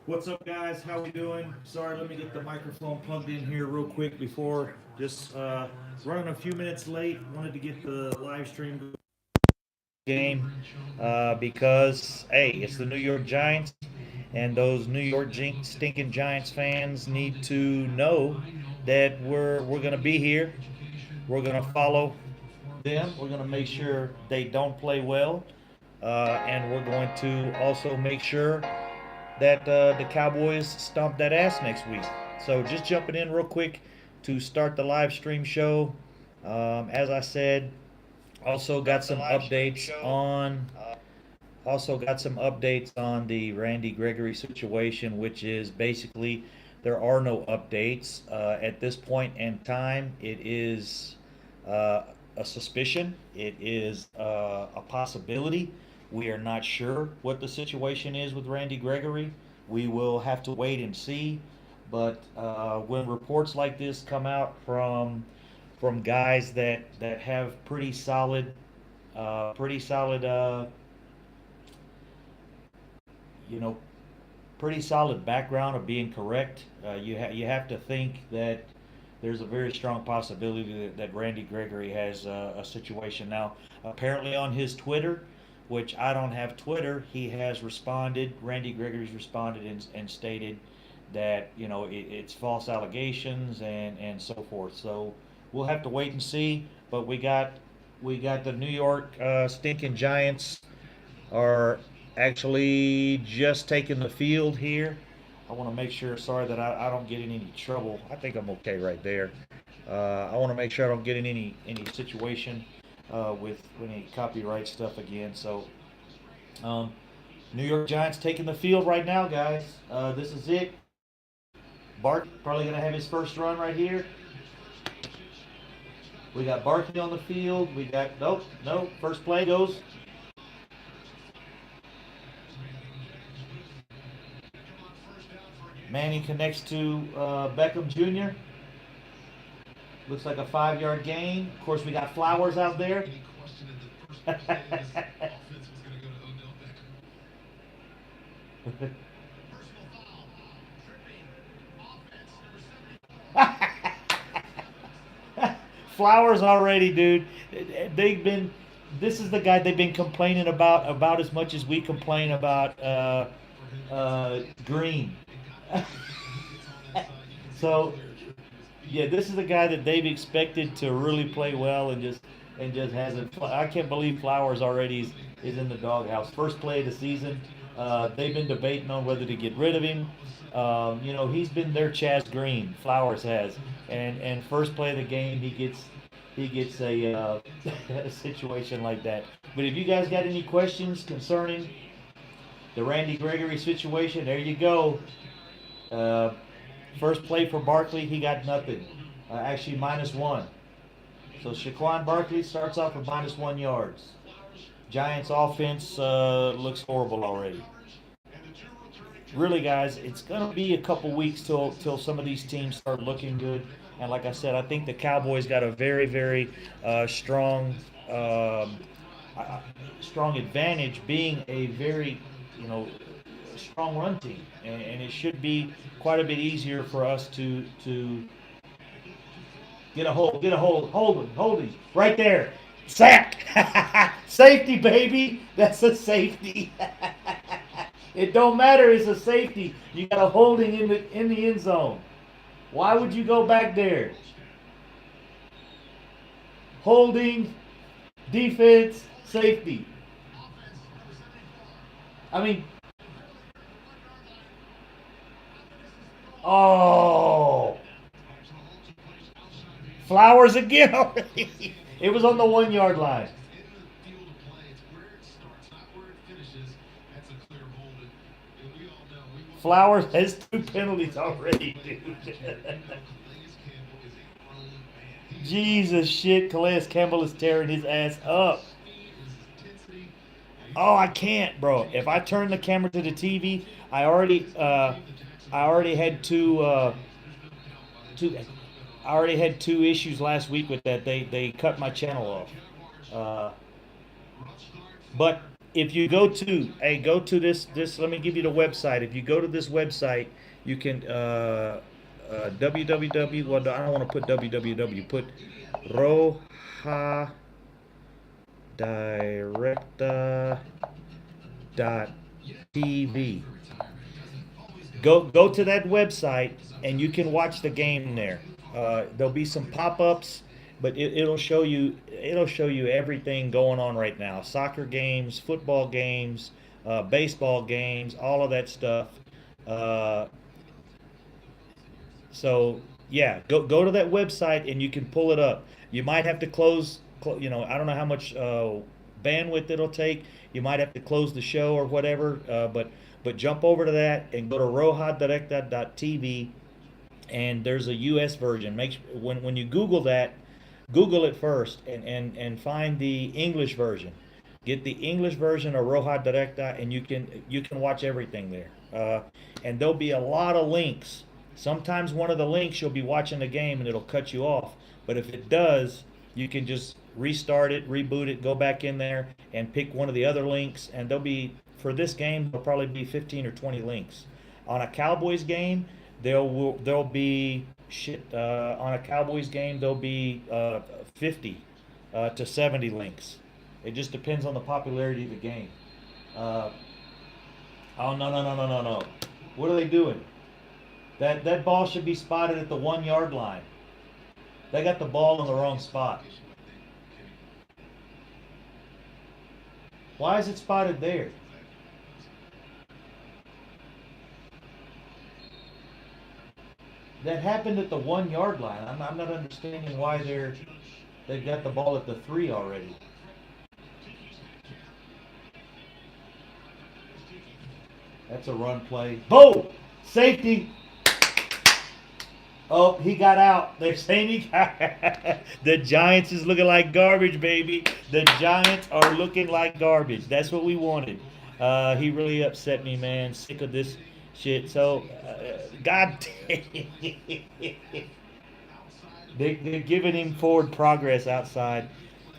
What's up, guys? How we doing? Sorry, let me get the microphone plugged in here real quick before just running a few minutes late. Wanted to get the live stream game because hey, it's the New York Giants, and those New York stinking Giants fans need to know that we're gonna be here. We're gonna follow them. We're gonna make sure they don't play well, and we're going to also make sure that the Cowboys stomp that ass next week. So just jumping in real quick to start the live stream show. As I said, also got some updates on the Randy Gregory situation, which is basically there are no updates at this point in time. It is uh, a suspicion. It is a possibility. We are not sure what the situation is with Randy Gregory. We will have to wait and see. But when reports like this come out from guys that have pretty solid, you know, pretty solid background of being correct. You have to think that there's a very strong possibility that Randy Gregory has a situation now. Apparently, on his Twitter, which I don't have Twitter, he has responded. Randy Gregory's responded and stated that it's false allegations and so forth. So we'll have to wait and see. But we got the New York stinking Giants are actually just taking the field here. I want to make sure, sorry that I don't get in any trouble. I think I'm okay right there. I want to make sure I don't get in any situation with any copyright stuff again. So, um, New York Giants taking the field right now, guys. This is it. Bart probably going to have his first run right here. We got Barkley on the field. We got nope. First play goes. Manning connects to Beckham Jr. Looks like a 5 yard gain. Of course, we got Flowers out there. Flowers already, dude. They've been. This is the guy they've been complaining about as much as we complain about Green. So yeah, this is the guy that they've expected to really play well and just hasn't. I can't believe Flowers already is in the doghouse. First play of the season. They've been debating on whether to get rid of him. He's been their Chaz Green. Flowers has, and first play of the game he gets a situation like that. But if you guys got any questions concerning the Randy Gregory situation, there you go. Uh, First play for Barkley, he got nothing. Actually, -1. So Shaquan Barkley starts off with -1 yards. Giants offense looks horrible already. Really, guys, it's gonna be a couple weeks till some of these teams start looking good. And like I said, I think the Cowboys got a very very strong uh, strong advantage being a very you know strong run team, and it should be quite a bit easier for us to hold him right there, sack, safety, baby, that's a safety. It don't matter, it's a safety. You got a holding in the end zone. Why would you go back there? Holding, defense, safety. I mean, oh, Flowers again already. It was on the 1 yard line. Flowers has two penalties already, dude. Jesus shit, Calais Campbell is tearing his ass up. Oh, I can't, bro. If I turn the camera to the TV, I already had two I already had two issues last week with that. They cut my channel off. Uh, but if you go to, hey, go to this. Let me give you the website. If you go to this website, you can www. Well, I don't want to put www. Put roja directa dot TV. Go to that website and you can watch the game there. There'll be some pop-ups, but it'll show you everything going on right now. Soccer games, football games, baseball games, all of that stuff. Uh, so yeah, go to that website and you can pull it up. You might have to I don't know how much bandwidth it'll take. You might have to close the show or whatever. But jump over to that and go to rojadirecta.tv, and there's a U.S. version. When you Google that, Google it first and find the English version. Get the English version of Roja Directa, and you can watch everything there. And there'll be a lot of links. Sometimes one of the links you'll be watching the game and it'll cut you off. But if it does, you can just restart it, reboot it, go back in there, and pick one of the other links. And there'll be for this game there'll probably be 15 or 20 links. On a Cowboys game, there'll be on a Cowboys game there'll be 50 to 70 links. It just depends on the popularity of the game. Uh, oh, no! What are they doing? That ball should be spotted at the 1 yard line. They got the ball in the wrong spot. Why is it spotted there? That happened at the 1 yard line. I'm not understanding why they've got the ball at the 3 already. That's a run play. Boom! Safety. Oh, he got out. They're saying he got The Giants is looking like garbage, baby. The Giants are looking like garbage. That's what we wanted. He really upset me, man. Sick of this shit. So, God damn. They're giving him forward progress outside.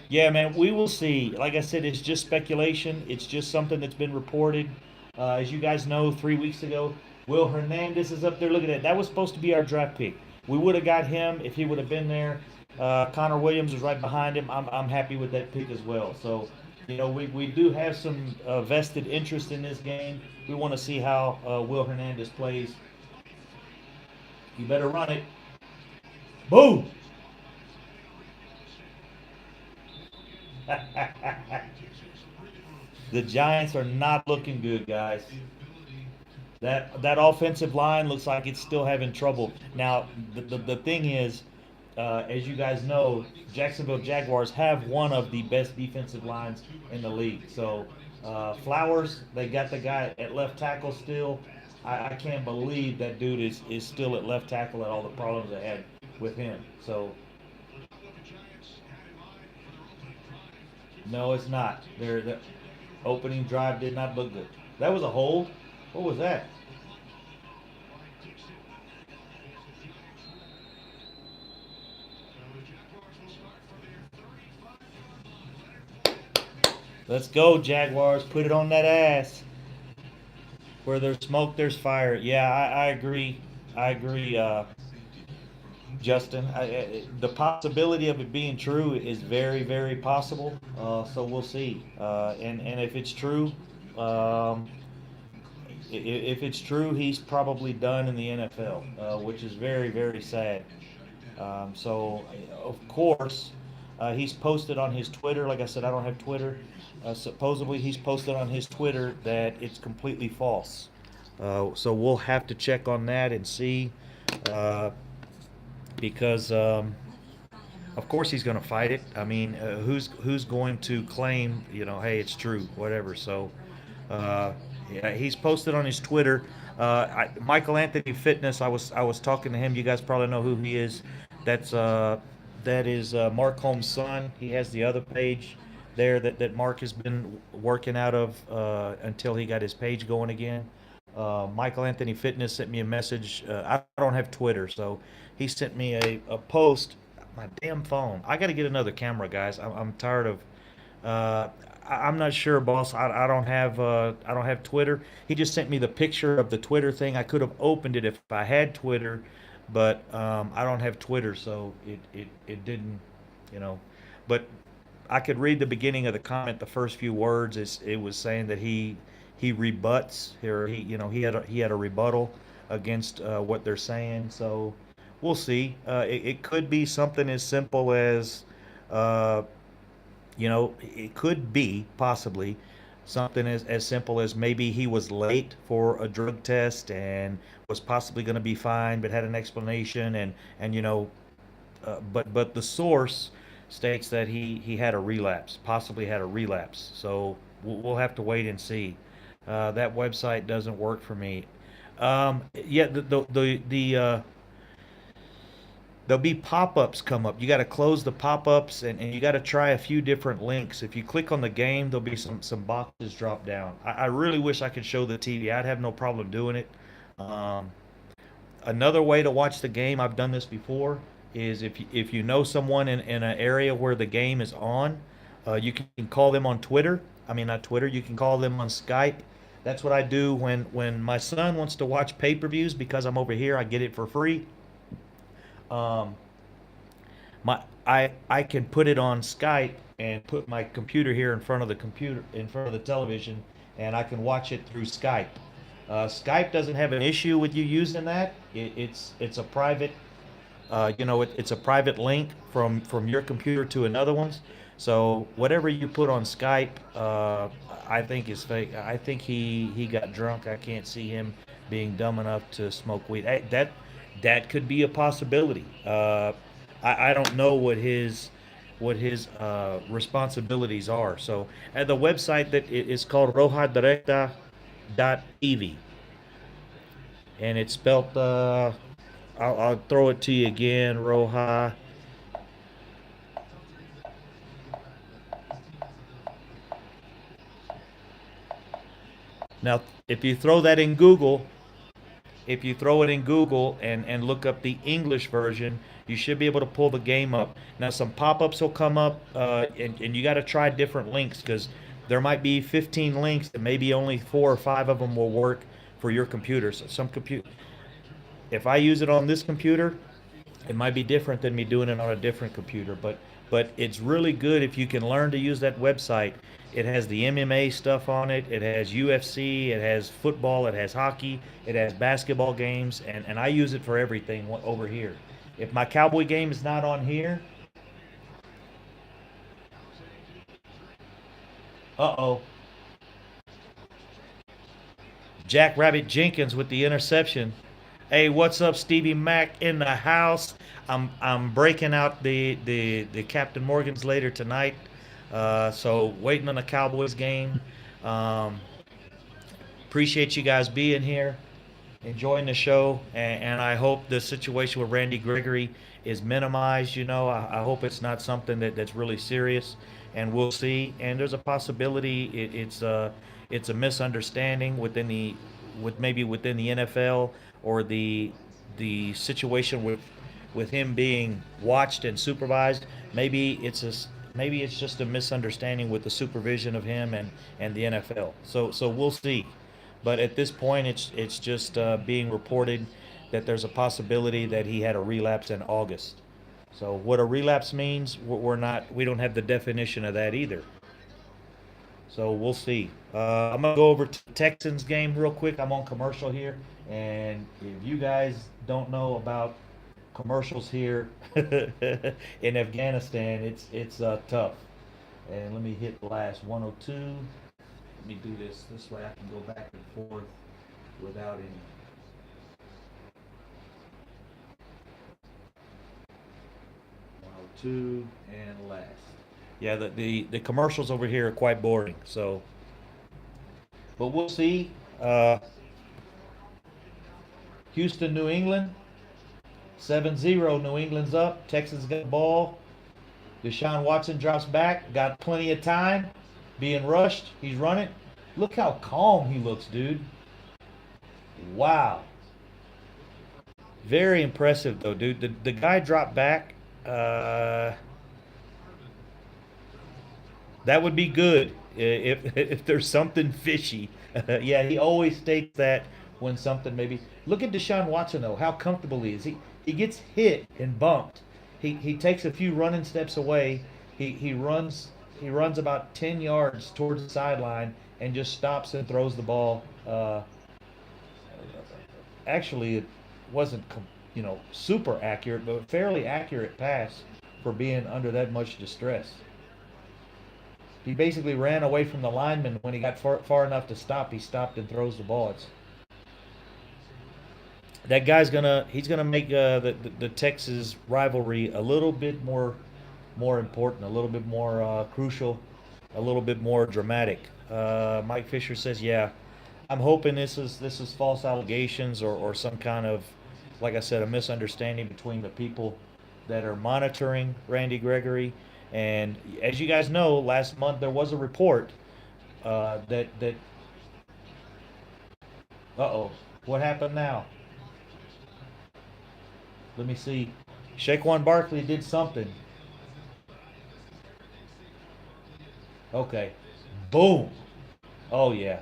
Yeah, man, we will see. Like I said, it's just speculation. It's just something that's been reported. As you guys know, 3 weeks ago, Will Hernandez is up there. Look at that. That was supposed to be our draft pick. We would have got him if he would have been there. Connor Williams is right behind him. I'm happy with that pick as well. So, we do have some vested interest in this game. We want to see how Will Hernandez plays. You better run it. Boom! The Giants are not looking good, guys. That offensive line looks like it's still having trouble. Now, the thing is, as you guys know, Jacksonville Jaguars have one of the best defensive lines in the league. So, Flowers, they got the guy at left tackle still. I can't believe that dude is still at left tackle at all the problems they had with him. So, no, it's not. The opening drive did not look good. That was a hold. What was that? Let's go, Jaguars. Put it on that ass. Where there's smoke, there's fire. Yeah, I agree. I agree, Justin. The possibility of it being true is very, very possible. So we'll see. And if it's true, um, if it's true, he's probably done in the NFL, which is very, very sad. So, of course, he's posted on his Twitter. Like I said, I don't have Twitter. Supposedly, he's posted on his Twitter that it's completely false. So we'll have to check on that and see, because of course he's going to fight it. I mean, who's going to claim, hey, it's true, whatever. So, yeah, he's posted on his Twitter. Michael Anthony Fitness. I was talking to him. You guys probably know who he is. That is Mark Holmes' son. He has the other page there that Mark has been working out of until he got his page going again. Michael Anthony Fitness sent me a message. I don't have Twitter, so he sent me a post. My damn phone. I got to get another camera, guys. I'm tired of. Uh, I'm not sure, boss. I don't have Twitter. He just sent me the picture of the Twitter thing. I could have opened it if I had Twitter, but I don't have Twitter, so it didn't, you know. But I could read the beginning of the comment. The first few words it was saying that he rebuts, or he had a rebuttal against what they're saying. So we'll see. It could be something as simple as. Uh, it could be possibly something as simple as maybe he was late for a drug test and was possibly going to be fine, but had an explanation, but the source states that he had a relapse, possibly had a relapse. So we'll have to wait and see. That website doesn't work for me. Yeah, there'll be pop-ups come up. You got to close the pop-ups, and you got to try a few different links. If you click on the game, there'll be some boxes drop down. I really wish I could show the TV. I'd have no problem doing it. Um, Another way to watch the game, I've done this before, is if you know someone in an area where the game is on, you can call them on Twitter. I mean, not Twitter. You can call them on Skype. That's what I do when my son wants to watch pay-per-views because I'm over here. I get it for free. Um, I can put it on Skype and put my computer here in front of the television, and I can watch it through Skype. Skype doesn't have an issue with you using that. It's a private, it's a private link from your computer to another one's. So whatever you put on Skype, I think is fake. I think he got drunk. I can't see him being dumb enough to smoke weed. That could be a possibility. I don't know what his responsibilities are. So at the website that is called rojadirecta.tv, and it's spelled. I'll throw it to you again. Roja. Now, if you throw it in Google and look up the English version, you should be able to pull the game up. Now, some pop-ups will come up, and you got to try different links because there might be 15 links, and maybe only 4 or 5 of them will work for your computer. So if I use it on this computer, it might be different than me doing it on a different computer, but it's really good if you can learn to use that website. It has the MMA stuff on it. It has UFC. It has football. It has hockey. It has basketball games, and I use it for everything over here. If my Cowboy game is not on here, uh-oh, Jack Rabbit Jenkins with the interception. Hey, what's up, Stevie Mack in the house? I'm breaking out the Captain Morgans later tonight. So waiting on the Cowboys game. Um, Appreciate you guys being here, enjoying the show, and I hope the situation with Randy Gregory is minimized. I hope it's not something that's really serious, and we'll see. And there's a possibility it's a misunderstanding within the NFL, or the situation with him being watched and supervised. Maybe it's just a misunderstanding with the supervision of him and the NFL. So we'll see. But at this point, it's just being reported that there's a possibility that he had a relapse in August. So what a relapse means, we don't have the definition of that either. So we'll see. I'm gonna go over to the Texans game real quick. I'm on commercial here, and if you guys don't know about commercials here in Afghanistan, it's tough. And let me hit the last 102. Let me do this way. I can go back and forth without any. 102 and last. Yeah, the commercials over here are quite boring. So, but we'll see. Houston, New England, 7-0. New England's up. Texans got the ball. Deshaun Watson drops back. Got plenty of time. Being rushed. He's running. Look how calm he looks, dude. Wow. Very impressive, though, dude. The guy dropped back. That would be good if there's something fishy. Yeah, he always states that when something maybe. Look at Deshaun Watson though, how comfortable he is. He gets hit and bumped. He takes a few running steps away. He runs about 10 yards towards the sideline and just stops and throws the ball. Actually, it wasn't super accurate, but fairly accurate pass for being under that much distress. He basically ran away from the lineman when he got far enough to stop. He stopped and throws the ball. That guy's he's gonna make the Texas rivalry a little bit more important, a little bit more crucial, a little bit more dramatic. Mike Fisher says, "Yeah, I'm hoping this is false allegations or some kind of, like I said, a misunderstanding between the people that are monitoring Randy Gregory." And as you guys know, last month there was a report that. Uh-oh, what happened now? Let me see. Shaquan Barkley did something. Okay. Boom. Oh yeah.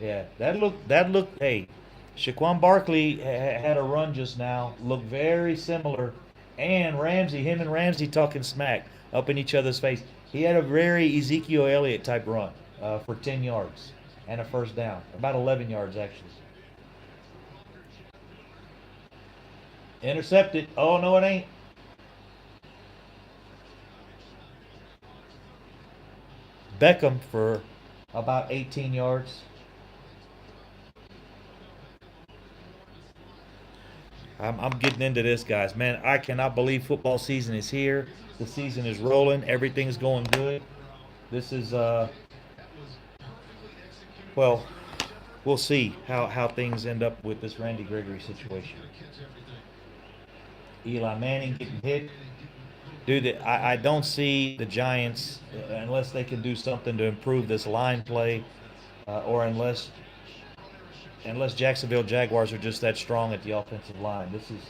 Yeah. That looked. Hey, Shaquan Barkley had a run just now. Looked very similar. And him and Ramsey talking smack up in each other's face. He had a very Ezekiel Elliott type run for 10 yards and a first down. About 11 yards actually. Intercepted. Oh no, it ain't. Beckham for about 18 yards. I'm getting into this, guys. Man, I cannot believe football season is here. The season is rolling. Everything's going good. This is, well, we'll see how things end up with this Randy Gregory situation. Eli Manning getting hit. Dude, I don't see the Giants unless they can do something to improve this line play, or unless Jacksonville Jaguars are just that strong at the offensive line. This is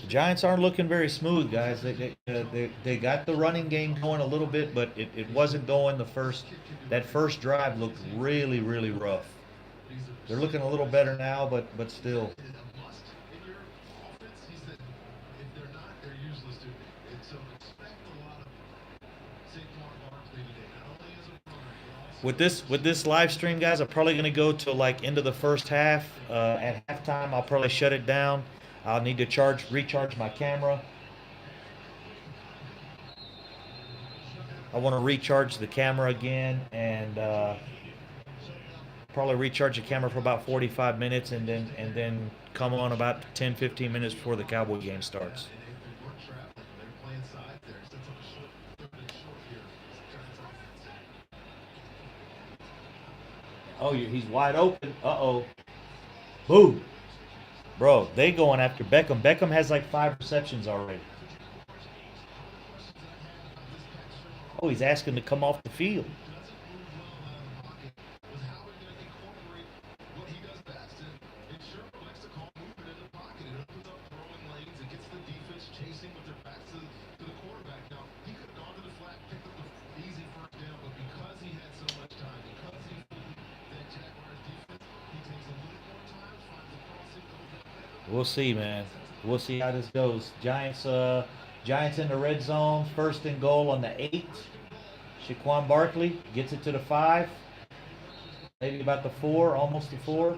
The Giants aren't looking very smooth, guys. They got the running game going a little bit, but it wasn't going the first. That first drive looked really, really rough. They're looking a little better now, but still. With this live stream, guys, I'm probably gonna go to like into the first half. At halftime, I'll probably shut it down. I'll need to recharge my camera. I want to recharge the camera again and probably recharge the camera for about 45 minutes and then come on about 10-15 minutes before the Cowboy game starts. Oh, he's wide open. Uh-oh. Boom. Bro, they going after Beckham. Beckham has like 5 receptions already. Oh, he's asking to come off the field. We'll see, man. We'll see how this goes. Giants in the red zone, first and goal on the 8. Shaquan Barkley gets it to the 5, maybe about the 4, almost the 4.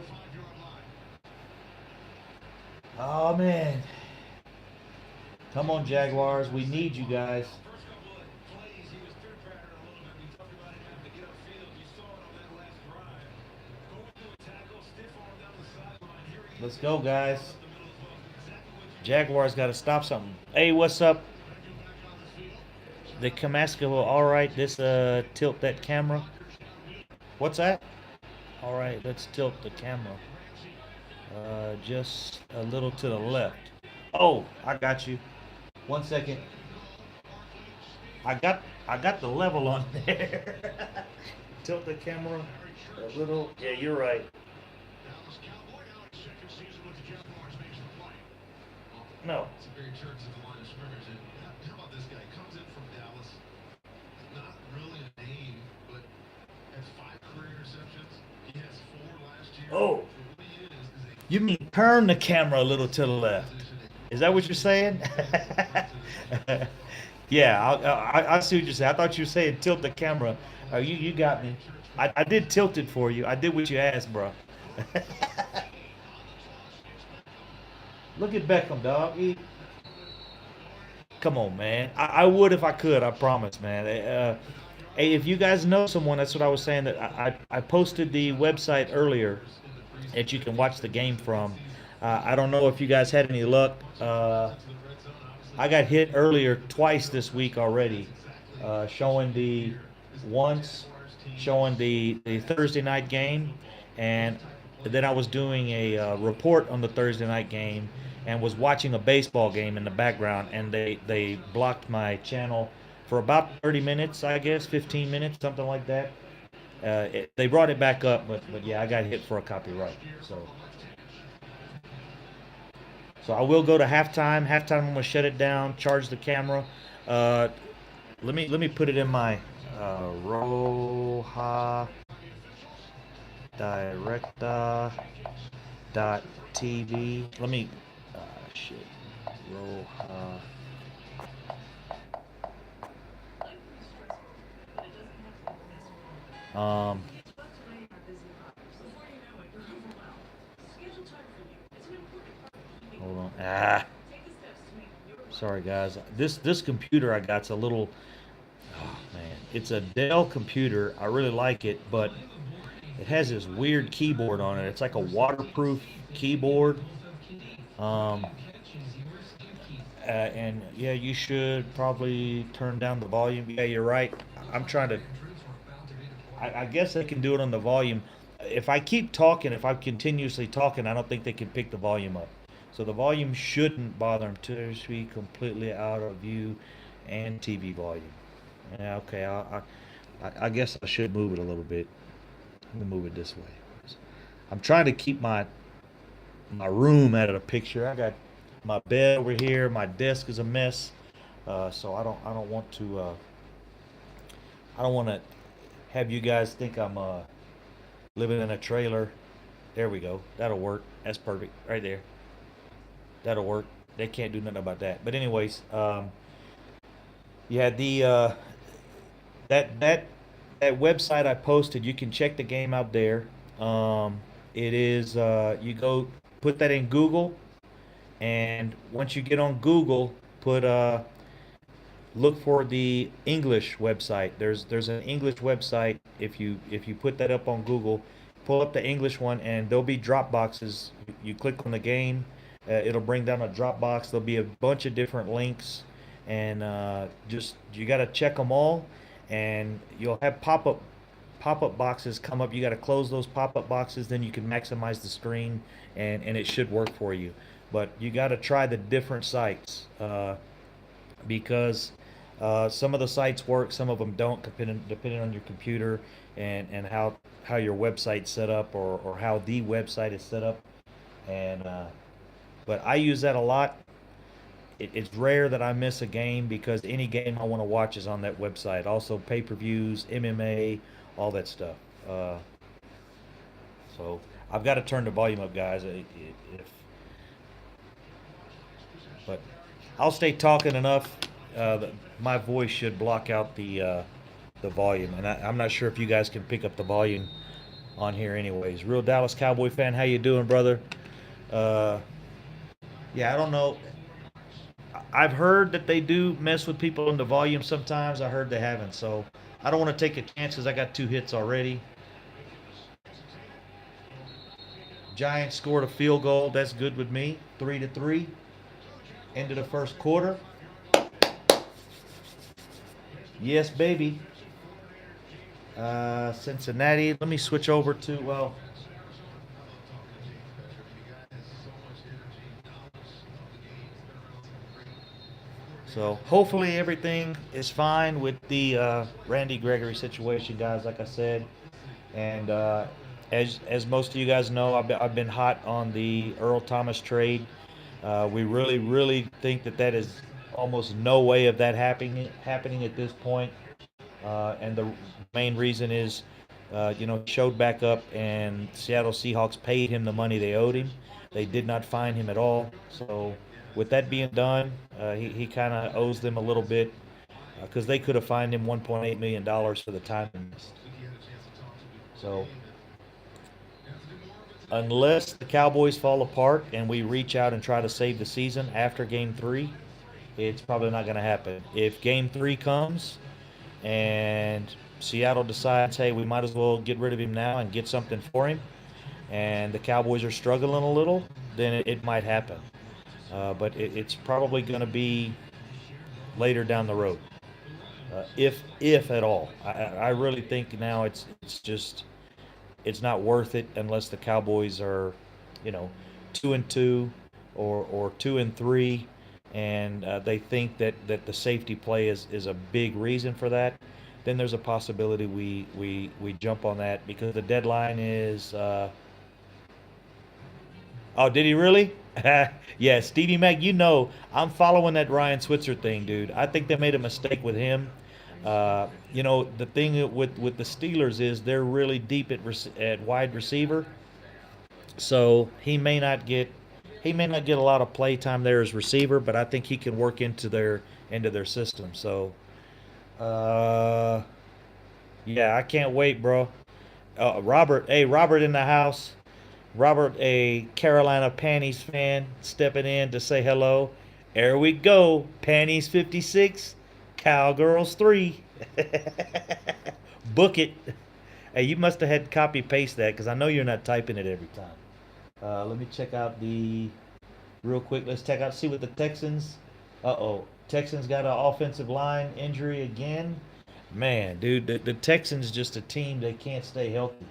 Oh man, come on Jaguars, we need you guys. Let's go, guys. Jaguars got to stop something. Hey, what's up? The Kamaska will, all right. This tilt that camera. What's that? All right, let's tilt the camera. Just a little to the left. Oh, I got you. 1 second. I got the level on there. Tilt the camera a little. Yeah, you're right. No. Oh, you mean turn the camera a little to the left? Is that what you're saying? Yeah, I see what you're saying. I thought you were saying tilt the camera. You got me. I did tilt it for you. I did what you asked, bro. Look at Beckham, dog. Come on, man. I would if I could. I promise, man. Hey, if you guys know someone, that's what I was saying. That I posted the website earlier that you can watch the game from. I don't know if you guys had any luck. I got hit earlier twice this week already, showing the once showing the Thursday night game, and then I was doing a report on the Thursday night game and was watching a baseball game in the background, and they blocked my channel for about 30 minutes, I guess, 15 minutes, something like that. They brought it back up, but yeah, I got hit for a copyright. So I will go to halftime. Halftime, I'm gonna shut it down, charge the camera. Uh, let me put it in my Roja Directa dot TV. Let me shit Roja. Um, hold on. Sorry guys. This computer I got's a little. Oh man, it's a Dell computer. I really like it, but it has this weird keyboard on it. It's like a waterproof keyboard. Um, and yeah, you should probably turn down the volume. Yeah, you're right. I'm trying to. I guess they can do it on the volume. If I keep talking, if I'm continuously talking, I don't think they can pick the volume up. So the volume shouldn't bother them to be completely out of view and TV volume. Yeah, okay. I guess I should move it a little bit. Let me move it this way. I'm trying to keep my room out of the picture. I got my bed over here. My desk is a mess. So I don't want to I don't want to have you guys think I'm living in a trailer. There we go. That'll work. That's perfect right there. That'll work. They can't do nothing about that. But anyways, yeah, the that that that website I posted, you can check the game out there. It is you go put that in Google, and once you get on Google, put look for the English website. There's an English website. If you put that up on Google, pull up the English one, and there'll be drop boxes. You click on the game, it'll bring down a drop box. There'll be a bunch of different links, and just you got to check them all, and you'll have pop-up boxes come up. You got to close those pop-up boxes, then you can maximize the screen, and it should work for you. But you got to try the different sites because some of the sites work, some of them don't, depending on your computer and how your website's set up, or how the website is set up. And but I use that a lot. It's rare that I miss a game because any game I want to watch is on that website. Also pay-per-views, MMA, all that stuff. So I've got to turn the volume up, guys. If but I'll stay talking enough. My voice should block out the volume, and I'm not sure if you guys can pick up the volume on here. Anyways, real Dallas Cowboy fan, how you doing, brother? Uh, yeah, I don't know. I've heard that they do mess with people in the volume sometimes. I heard they haven't, so I don't want to take a chance because I got 2 hits already. Giants scored a field goal. That's good with me. 3-3. End of the first quarter. Yes, baby. Cincinnati. Let me switch over to, well, So hopefully everything is fine with the Randy Gregory situation, guys. Like I said, and as most of you guys know, I've been hot on the Earl Thomas trade. We really think that is almost no way of that happening at this point. And the main reason is, he showed back up, and Seattle Seahawks paid him the money they owed him. They did not fine him at all. So, with that being done, he kind of owes them a little bit because they could have fined him $1.8 million for the time he missed. So, unless the Cowboys fall apart and we reach out and try to save the season after Game 3, it's probably not going to happen. If Game 3 comes and Seattle decides, hey, we might as well get rid of him now and get something for him, and the Cowboys are struggling a little, then it might happen. But it's probably going to be later down the road, if at all. I really think now it's not worth it unless the Cowboys are, you know, 2-2 or 2-3, and they think that the safety play is a big reason for that. Then there's a possibility we jump on that because the deadline is. Oh, did he really? Yeah, Stevie Mac. I'm following that Ryan Switzer thing, dude. I think they made a mistake with him. The thing with the Steelers is they're really deep at wide receiver, so he may not get a lot of play time there as receiver, but I think he can work into their system. So, uh, yeah, I can't wait, bro. Robert, hey, Robert in the house. Robert, a Carolina Panties fan, stepping in to say hello. There we go. Panties 56, Cowgirls 3. Book it. Hey, you must have had to copy paste that because I know you're not typing it every time. Let me check out real quick. Let's see what the Texans. Texans got an offensive line injury again. Man, dude, the Texans just a team that can't stay healthy.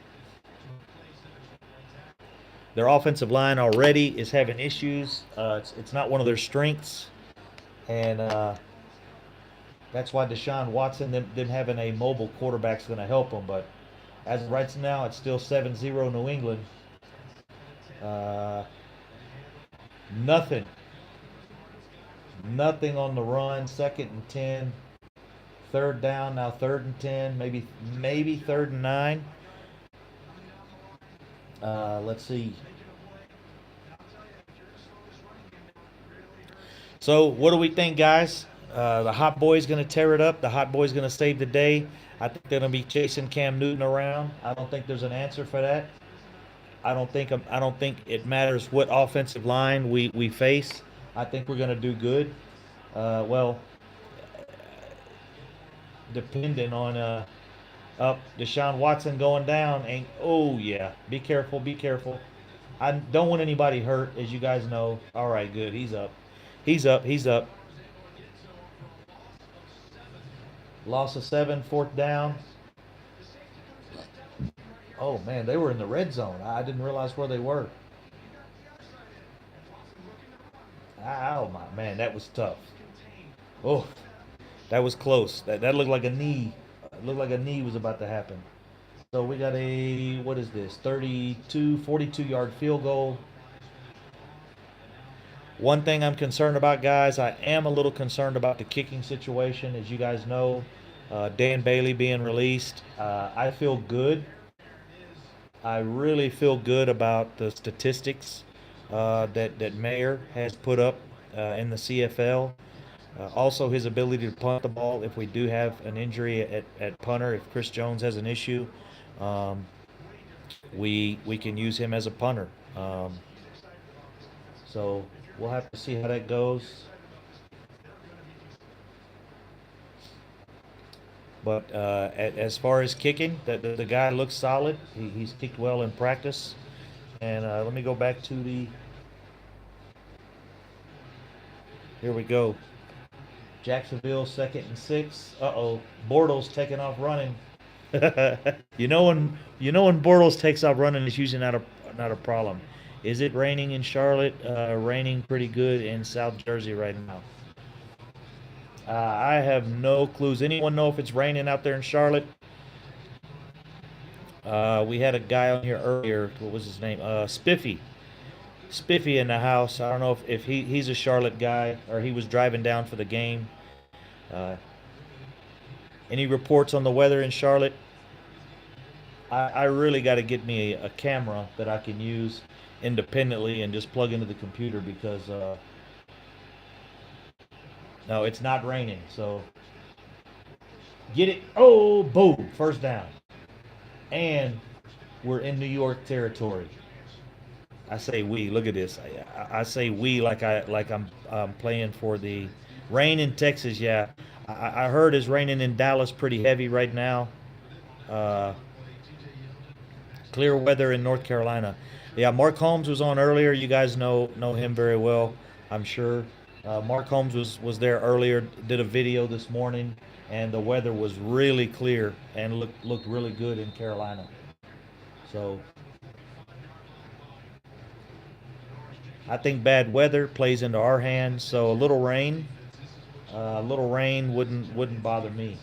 Their offensive line already is having issues. It's not one of their strengths, and that's why Deshaun Watson, them having a mobile quarterback, is going to help them. But as of right now, it's still 7-0 New England. Uh, nothing. Nothing on the run. 2nd and 10. 3rd down. Now 3rd and 10. Maybe 3rd and 9. Let's see. So what do we think, guys? The Hot Boy's going to tear it up. The Hot Boy's going to save the day. I think they're going to be chasing Cam Newton around. I don't think there's an answer for that. I don't think it matters what offensive line we face. I think we're going to do good. Well, depending on Deshaun Watson going down. Oh yeah, be careful, be careful. I don't want anybody hurt, as you guys know. All right, good. He's up. He's up. He's up. Loss of 7, 4th down. Oh man, they were in the red zone. I didn't realize where they were. Oh my man, that was tough. Oh, that was close. That looked like a knee. It looked like a knee was about to happen. So we got what is this? 42 yard field goal. One thing I'm concerned about, guys, I am a little concerned about the kicking situation. As you guys know, Dan Bailey being released. I feel good. I really feel good about the statistics that Mayer has put up in the CFL. Also, his ability to punt the ball if we do have an injury at punter, if Chris Jones has an issue, um, we can use him as a punter. So we'll have to see how that goes. But as far as kicking, the guy looks solid. He's kicked well in practice. And let me go back to here we go. Jacksonville 2nd and 6. Bortles taking off running. when Bortles takes off running, it's usually not a problem. Is it raining in Charlotte? Raining pretty good in South Jersey right now. I have no clues. Anyone know if it's raining out there in Charlotte? We had a guy on here earlier. What was his name? Spiffy. Spiffy in the house. I don't know if he's a Charlotte guy or he was driving down for the game. Uh, any reports on the weather in Charlotte? I really got to get me a camera that I can use independently and just plug into the computer because no, it's not raining. So get it. Oh, boom, first down, and we're in New York territory. I say we. Look at this. I say we like I'm playing for the rain in Texas. Yeah, I heard it's raining in Dallas pretty heavy right now. Uh, Clear weather in North Carolina. Yeah, Mark Holmes was on earlier. You guys know him very well, I'm sure. Mark Holmes was there earlier. Did a video this morning, and the weather was really clear and looked really good in Carolina. So I think bad weather plays into our hands. So a little rain wouldn't bother me.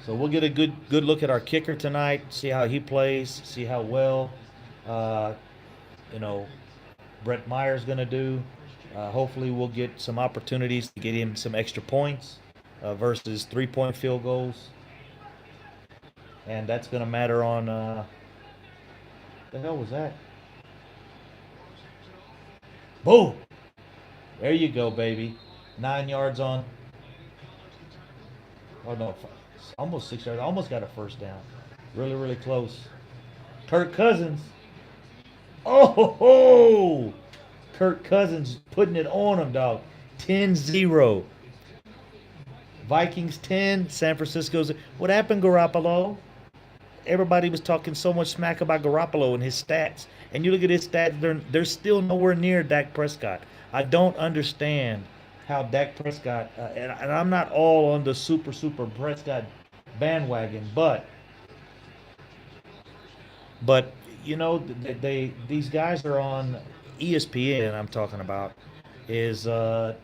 So we'll get a good look at our kicker tonight. See how he plays. See how well, uh, you know, Brett Meyer's going to do. Hopefully, we'll get some opportunities to get him some extra points versus 3-point field goals, and that's going to matter on. The hell was that? Boom! There you go, baby. 9 yards on. Oh no, almost 6 yards. Almost got a first down. Really close. Kirk Cousins. Oh ho ho! Kirk Cousins putting it on him, dog. 10-0. Vikings 10, San Francisco's. What happened, Garoppolo? Everybody was talking so much smack about Garoppolo and his stats. And you look at his stats, they're still nowhere near Dak Prescott. I don't understand how Dak Prescott, and I'm not all on the super Prescott bandwagon, but you know these guys are on ESPN. I'm talking about is ESPN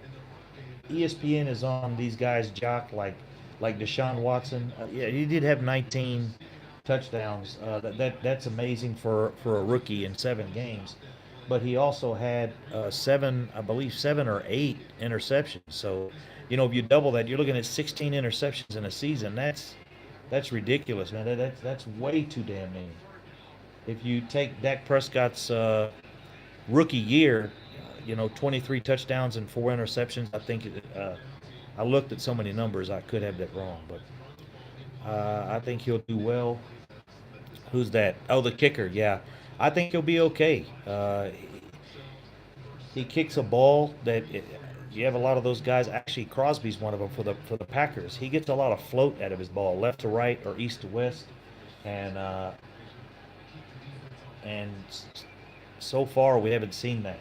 is on these guys jock like Deshaun Watson. Yeah, he did have 19 touchdowns. That's amazing for a rookie in 7 games. But he also had seven, I believe, 7 or 8 interceptions. So, if you double that, you're looking at 16 interceptions in a season. That's ridiculous, man. That's way too damn many. If you take Dak Prescott's rookie year, 23 touchdowns and 4 interceptions. I think I looked at so many numbers, I could have that wrong, but I think he'll do well. Who's that? Oh, the kicker. Yeah, I think he'll be okay. He kicks a ball you have a lot of those guys. Actually, Crosby's one of them for the Packers. He gets a lot of float out of his ball, left to right or east to west, and and so far we haven't seen that.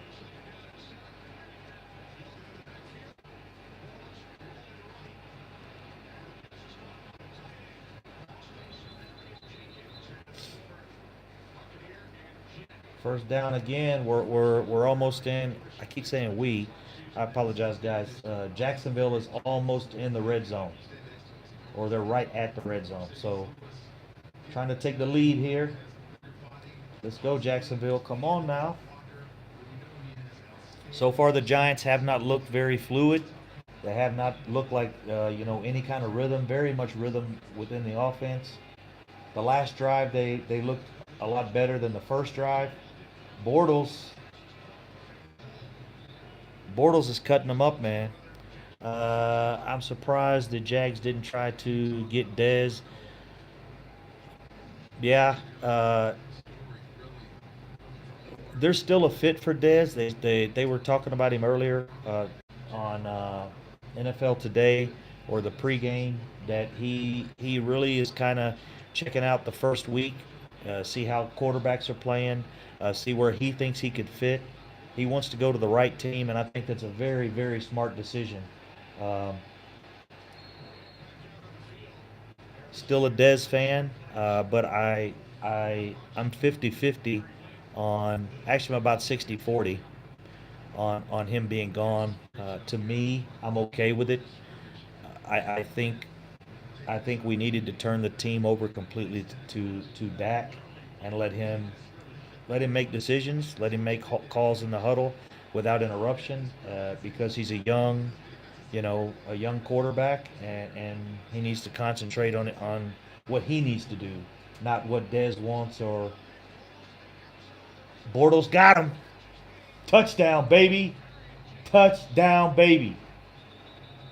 First down again. We're almost in. I keep saying we. I apologize, guys. Jacksonville is almost in the red zone, or they're right at the red zone. So trying to take the lead here. Let's go, Jacksonville. Come on now. So far, the Giants have not looked very fluid. They have not looked like any kind of rhythm. Very much rhythm within the offense. The last drive, they looked a lot better than the first drive. Bortles, Bortles is cutting them up, man. I'm surprised the Jags didn't try to get Dez. Yeah, there's still a fit for Dez. They were talking about him earlier on NFL Today or the pregame that he really is kind of checking out the first week, see how quarterbacks are playing, see where he thinks he could fit. He wants to go to the right team, and I think that's a very smart decision. Um, Still a Dez fan, but I'm 50-50 on actually I'm about 60-40 on him being gone. To me, I'm okay with it. I think we needed to turn the team over completely to Dak and let him make decisions, let him make calls in the huddle without interruption, because he's a young quarterback, and he needs to concentrate on what he needs to do, not what Dez wants. Or Bortles got him. Touchdown, baby. Touchdown, baby.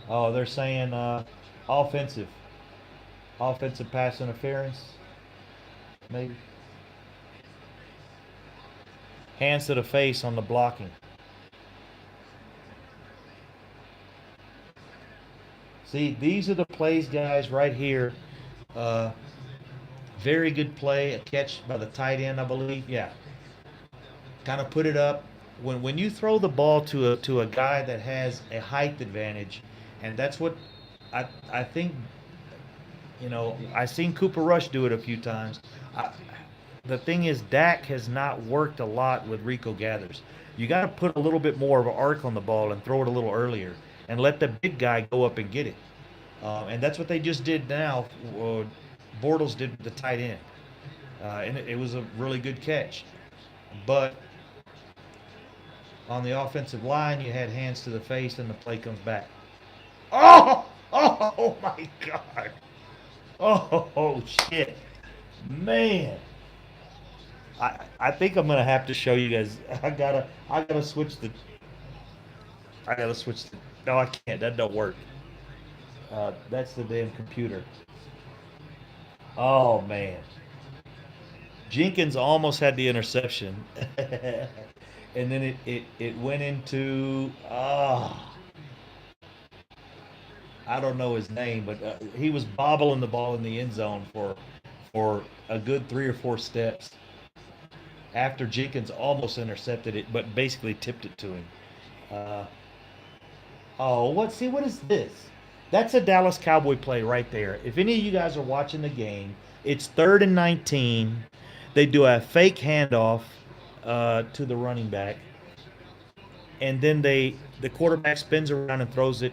Oh, they're saying offensive, offensive pass interference, maybe. Hands to the face on the blocking. See, these are the plays, guys, right here. Uh, Very good play, a catch by the tight end, I believe. Yeah, kind of put it up. When you throw the ball to a guy that has a height advantage, and that's what I think. I've seen Cooper Rush do it a few times. I, the thing is, Dak has not worked a lot with Rico Gathers. You got to put a little bit more of an arc on the ball and throw it a little earlier, and let the big guy go up and get it. And that's what they just did now. Bortles did the tight end, and it was a really good catch. But on the offensive line, you had hands to the face, and the play comes back. Oh, oh my God! Oh shit, man! I think I'm gonna have to show you guys. I gotta switch the. I gotta switch the. No, I can't. That don't work. That's the damn computer. Oh man, Jenkins almost had the interception, and then it went into I don't know his name, but he was bobbling the ball in the end zone for a good 3 or 4 steps after Jenkins almost intercepted it, but basically tipped it to him. Uh, oh, what? See, what is this? That's a Dallas Cowboy play right there. If any of you guys are watching the game, it's 3rd and 19. They do a fake handoff to the running back, and then the quarterback spins around and throws it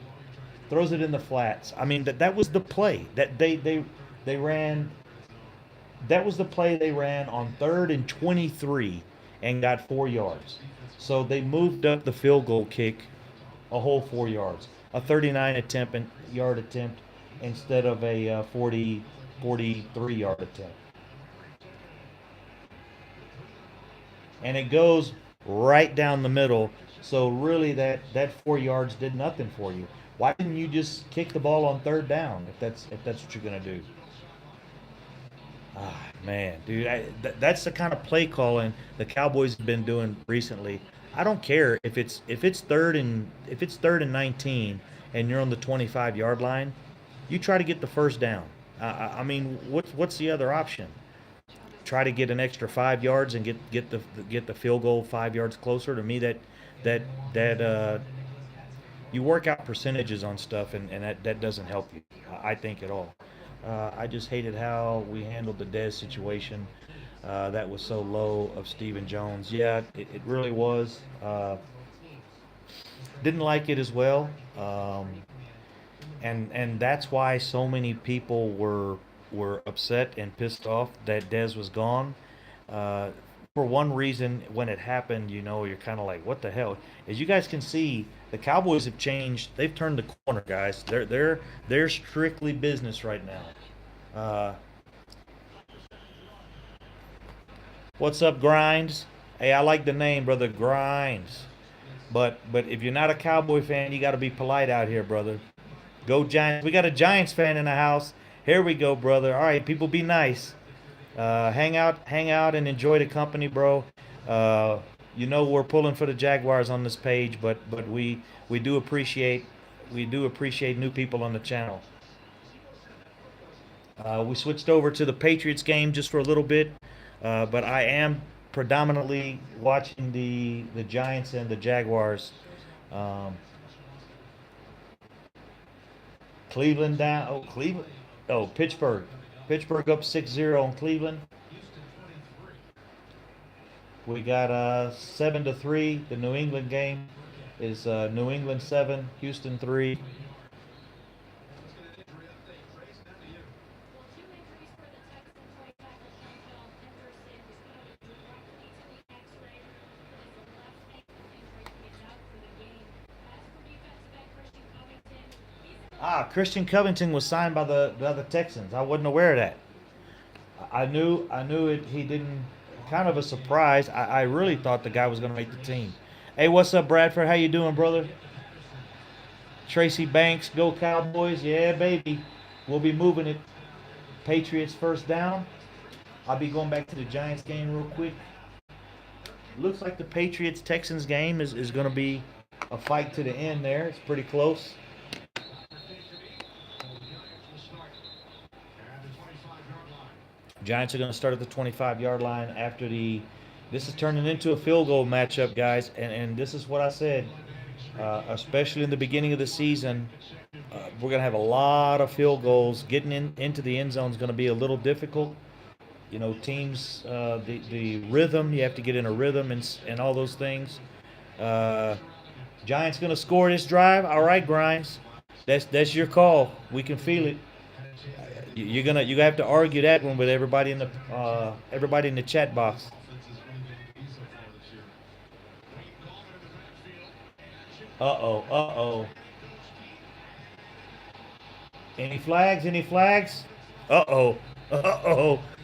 in the flats. I mean that was the play that they ran. That was the play they ran on 3rd and 23 and got 4 yards. So they moved up the field goal kick a whole 4 yards, a 39 attempt and yard attempt instead of a 43 yard attempt, and it goes right down the middle. So really, that 4 yards did nothing for you. Why didn't you just kick the ball on 3rd down if that's what you're gonna do? Ah, man, dude, that's the kind of play calling the Cowboys have been doing recently. I don't care if it's 3rd and 19 and you're on the 25-yard line. You try to get the first down. I mean, what's the other option? Try to get an extra 5 yards and get the field goal 5 yards closer. To me, that that you work out percentages on stuff, and that doesn't help you, I think, at all. I just hated how we handled the Dez situation. That was so low of Stephen Jones. Yeah, it really was. Didn't like it as well. And that's why so many people were upset and pissed off that Dez was gone. Uh, for one reason, when it happened, you're kind of like, what the hell? As you guys can see, the Cowboys have changed. They've turned the corner, guys. They're strictly business right now. What's up, Grinds? Hey, I like the name, brother, Grinds. But if you're not a Cowboy fan, you got to be polite out here, brother. Go Giants. We got a Giants fan in the house. Here we go, brother. All right, people, be nice. Hang out, and enjoy the company, bro. Uh, we're pulling for the Jaguars on this page, but we do appreciate new people on the channel. We switched over to the Patriots game just for a little bit, but I am predominantly watching the Giants and the Jaguars. Um, Cleveland down. Oh, Cleveland. Oh, Pittsburgh. Pittsburgh up 6-0 on Cleveland. We got 7-3. The New England game is New England 7, Houston 3. Christian Covington was signed by the other Texans. I wasn't aware of that. I knew it. He didn't. Kind of a surprise. I really thought the guy was going to make the team. Hey, what's up, Bradford? How you doing, brother? Tracy Banks, go Cowboys. Yeah, baby. We'll be moving it. Patriots first down. I'll be going back to the Giants game real quick. Looks like the Patriots Texans game is going to be a fight to the end there. It's pretty close. Giants are going to start at the 25-yard line after the. This is turning into a field goal matchup, guys, and this is what I said. Especially in the beginning of the season, we're going to have a lot of field goals. Getting into the end zone is going to be a little difficult. You know, teams, the rhythm, you have to get in a rhythm and all those things. Giants going to score this drive. All right, Grimes. That's your call. We can feel it. You have to argue that one with everybody in the chat box. Uh-oh. Any flags? Any flags? Uh-oh.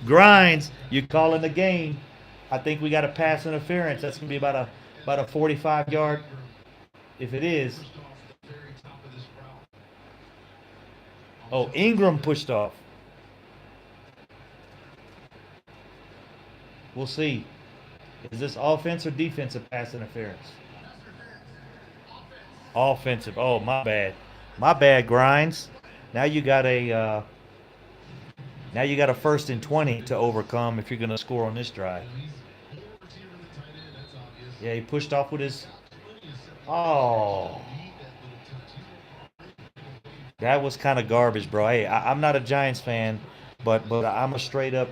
Grinds, you calling the game. I think we got a pass interference. That's gonna be about a 45-yard. If it is. Oh, Ingram pushed off. We'll see. Is this offense or defensive pass interference? Offensive. Oh, my bad. My bad, Grinds. Now you got a first and 20 to overcome if you're going to score on this drive. Yeah, he pushed off with his. Oh. That was kind of garbage, bro. Hey, I'm not a Giants fan, but I'm a straight up.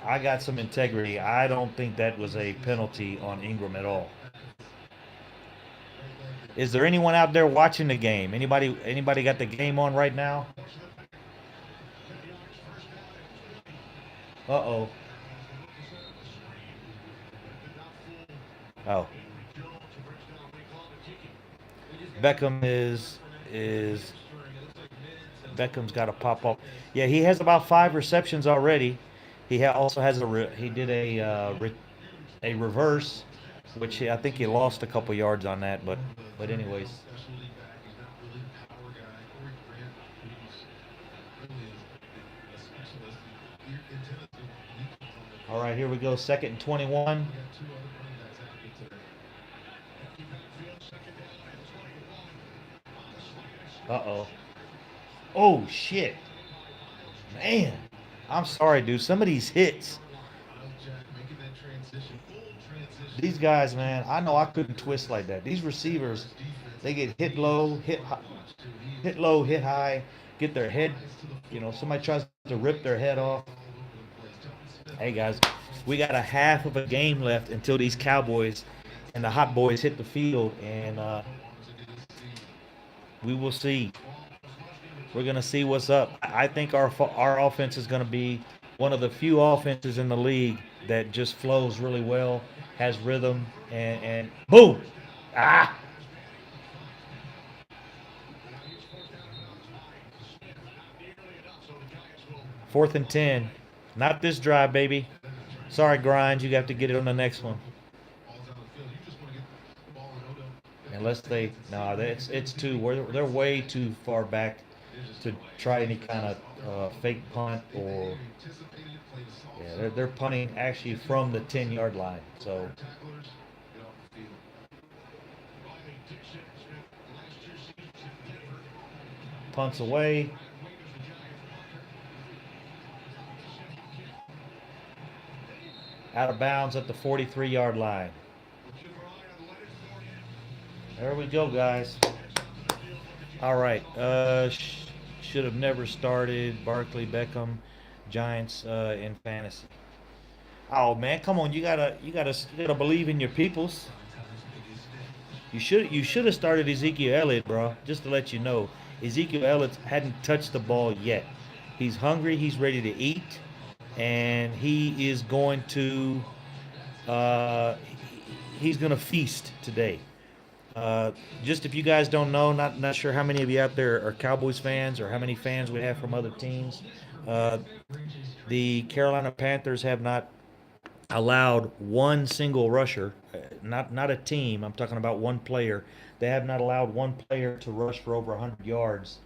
I got some integrity. I don't think that was a penalty on Ingram at all. Is there anyone out there watching the game? Anybody got the game on right now? Uh-oh. Oh. Beckham is Beckham's got to pop off. Yeah, he has about 5 receptions already. He also has he did a reverse, which I think he lost a couple yards on that, but anyways. All right, here we go. 2nd and 21. Uh-oh. Oh, shit. Man. I'm sorry, dude. Some of these hits. These guys, man, I know I couldn't twist like that. These receivers, they get hit low, hit low, hit high, get their head, somebody tries to rip their head off. Hey, guys, we got a half of a game left until these Cowboys and the Hot Boys hit the field, and we will see. We're going to see what's up. I think our offense is going to be one of the few offenses in the league that just flows really well, has rhythm, and boom! Ah! Fourth and 10. Not this drive, baby. Sorry, Grind. You have to get it on the next one. Unless it's too. They're way too far back to try any kind of fake punt or. Yeah, they're punting actually from the 10-yard line. So. Punts away. Out of bounds at the 43-yard line. There we go, guys. All right. Should have never started Barkley, Beckham, Giants in fantasy. Oh man, come on! You gotta believe in your peoples. You should have started Ezekiel Elliott, bro. Just to let you know, Ezekiel Elliott hadn't touched the ball yet. He's hungry. He's ready to eat, and he is going to uh, he's going to feast today. Uh, just if you guys don't know, not sure how many of you out there are Cowboys fans or how many fans we have from other teams. Uh, the Carolina Panthers have not allowed one single rusher, not a team. I'm talking about one player. They have not allowed one player to rush for over 100 yards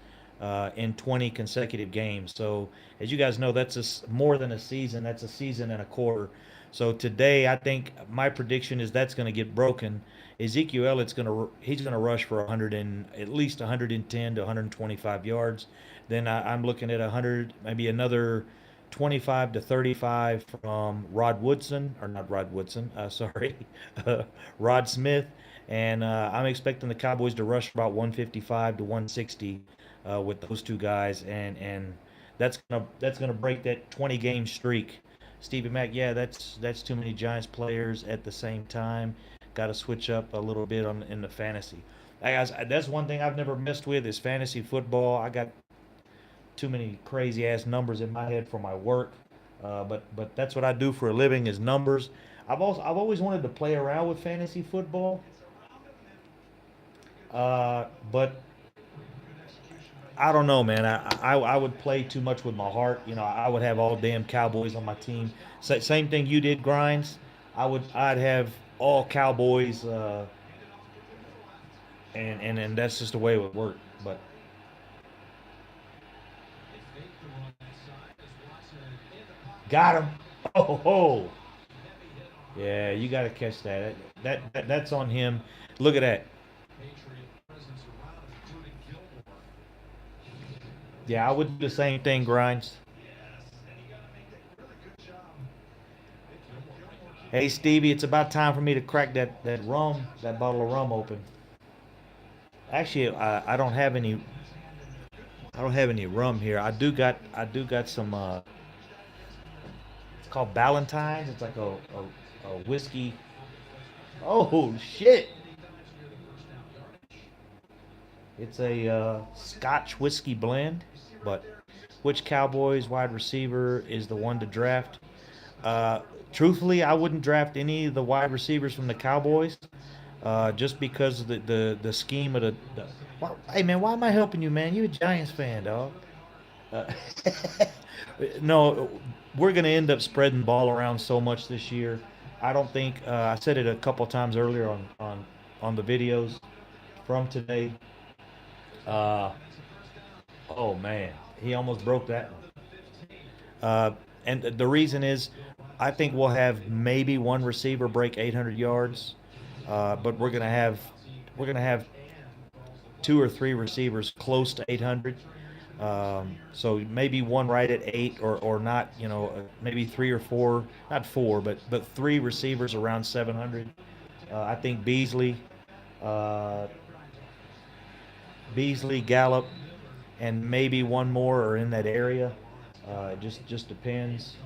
in 20 consecutive games. So, as you guys know, that's more than a season. That's a season and a quarter. So today, I think my prediction is that's going to get broken. Ezekiel Elliott's he's going to rush for 100 and at least 110 to 125 yards. Then I'm looking at 100, maybe another 25 to 35 from Rod Woodson, or not Rod Woodson, sorry, Rod Smith. And I'm expecting the Cowboys to rush about 155 to 160 with those two guys, and that's gonna break that 20 game streak. Stevie Mack, yeah, that's too many Giants players at the same time. Got to switch up a little bit on in the fantasy. Guys, that's one thing I've never messed with is fantasy football. I got too many crazy ass numbers in my head for my work. But that's what I do for a living is numbers. I've always wanted to play around with fantasy football, but I don't know, man. I would play too much with my heart. I would have all damn Cowboys on my team. Same thing you did, Grinds. I'd have all Cowboys, and that's just the way it would work. But got him. Oh ho. Yeah, you got to catch that. That's on him. Look at that. Yeah, I would do the same thing, Grinds. Hey Stevie, it's about time for me to crack that bottle of rum open. Actually, I don't have any rum here. I do got some. It's called Ballantines. It's like a whiskey. Oh shit! It's a Scotch whiskey blend. But which Cowboys wide receiver is the one to draft? Uh, Truthfully, I wouldn't draft any of the wide receivers from the Cowboys, just because of the scheme of hey man, why am I helping you, man? You a Giants fan, dog. Uh, no, we're gonna end up spreading the ball around so much this year. I don't think I said it a couple times earlier on the videos from today. Uh, oh man, he almost broke that one. And the reason is, I think we'll have maybe one receiver break 800 yards, but we're gonna have two or three receivers close to 800. So maybe one right at eight, or not. Maybe three or four, not four, but three receivers around 700. I think uh, Beasley, Gallup, and maybe one more are in that area. It just depends.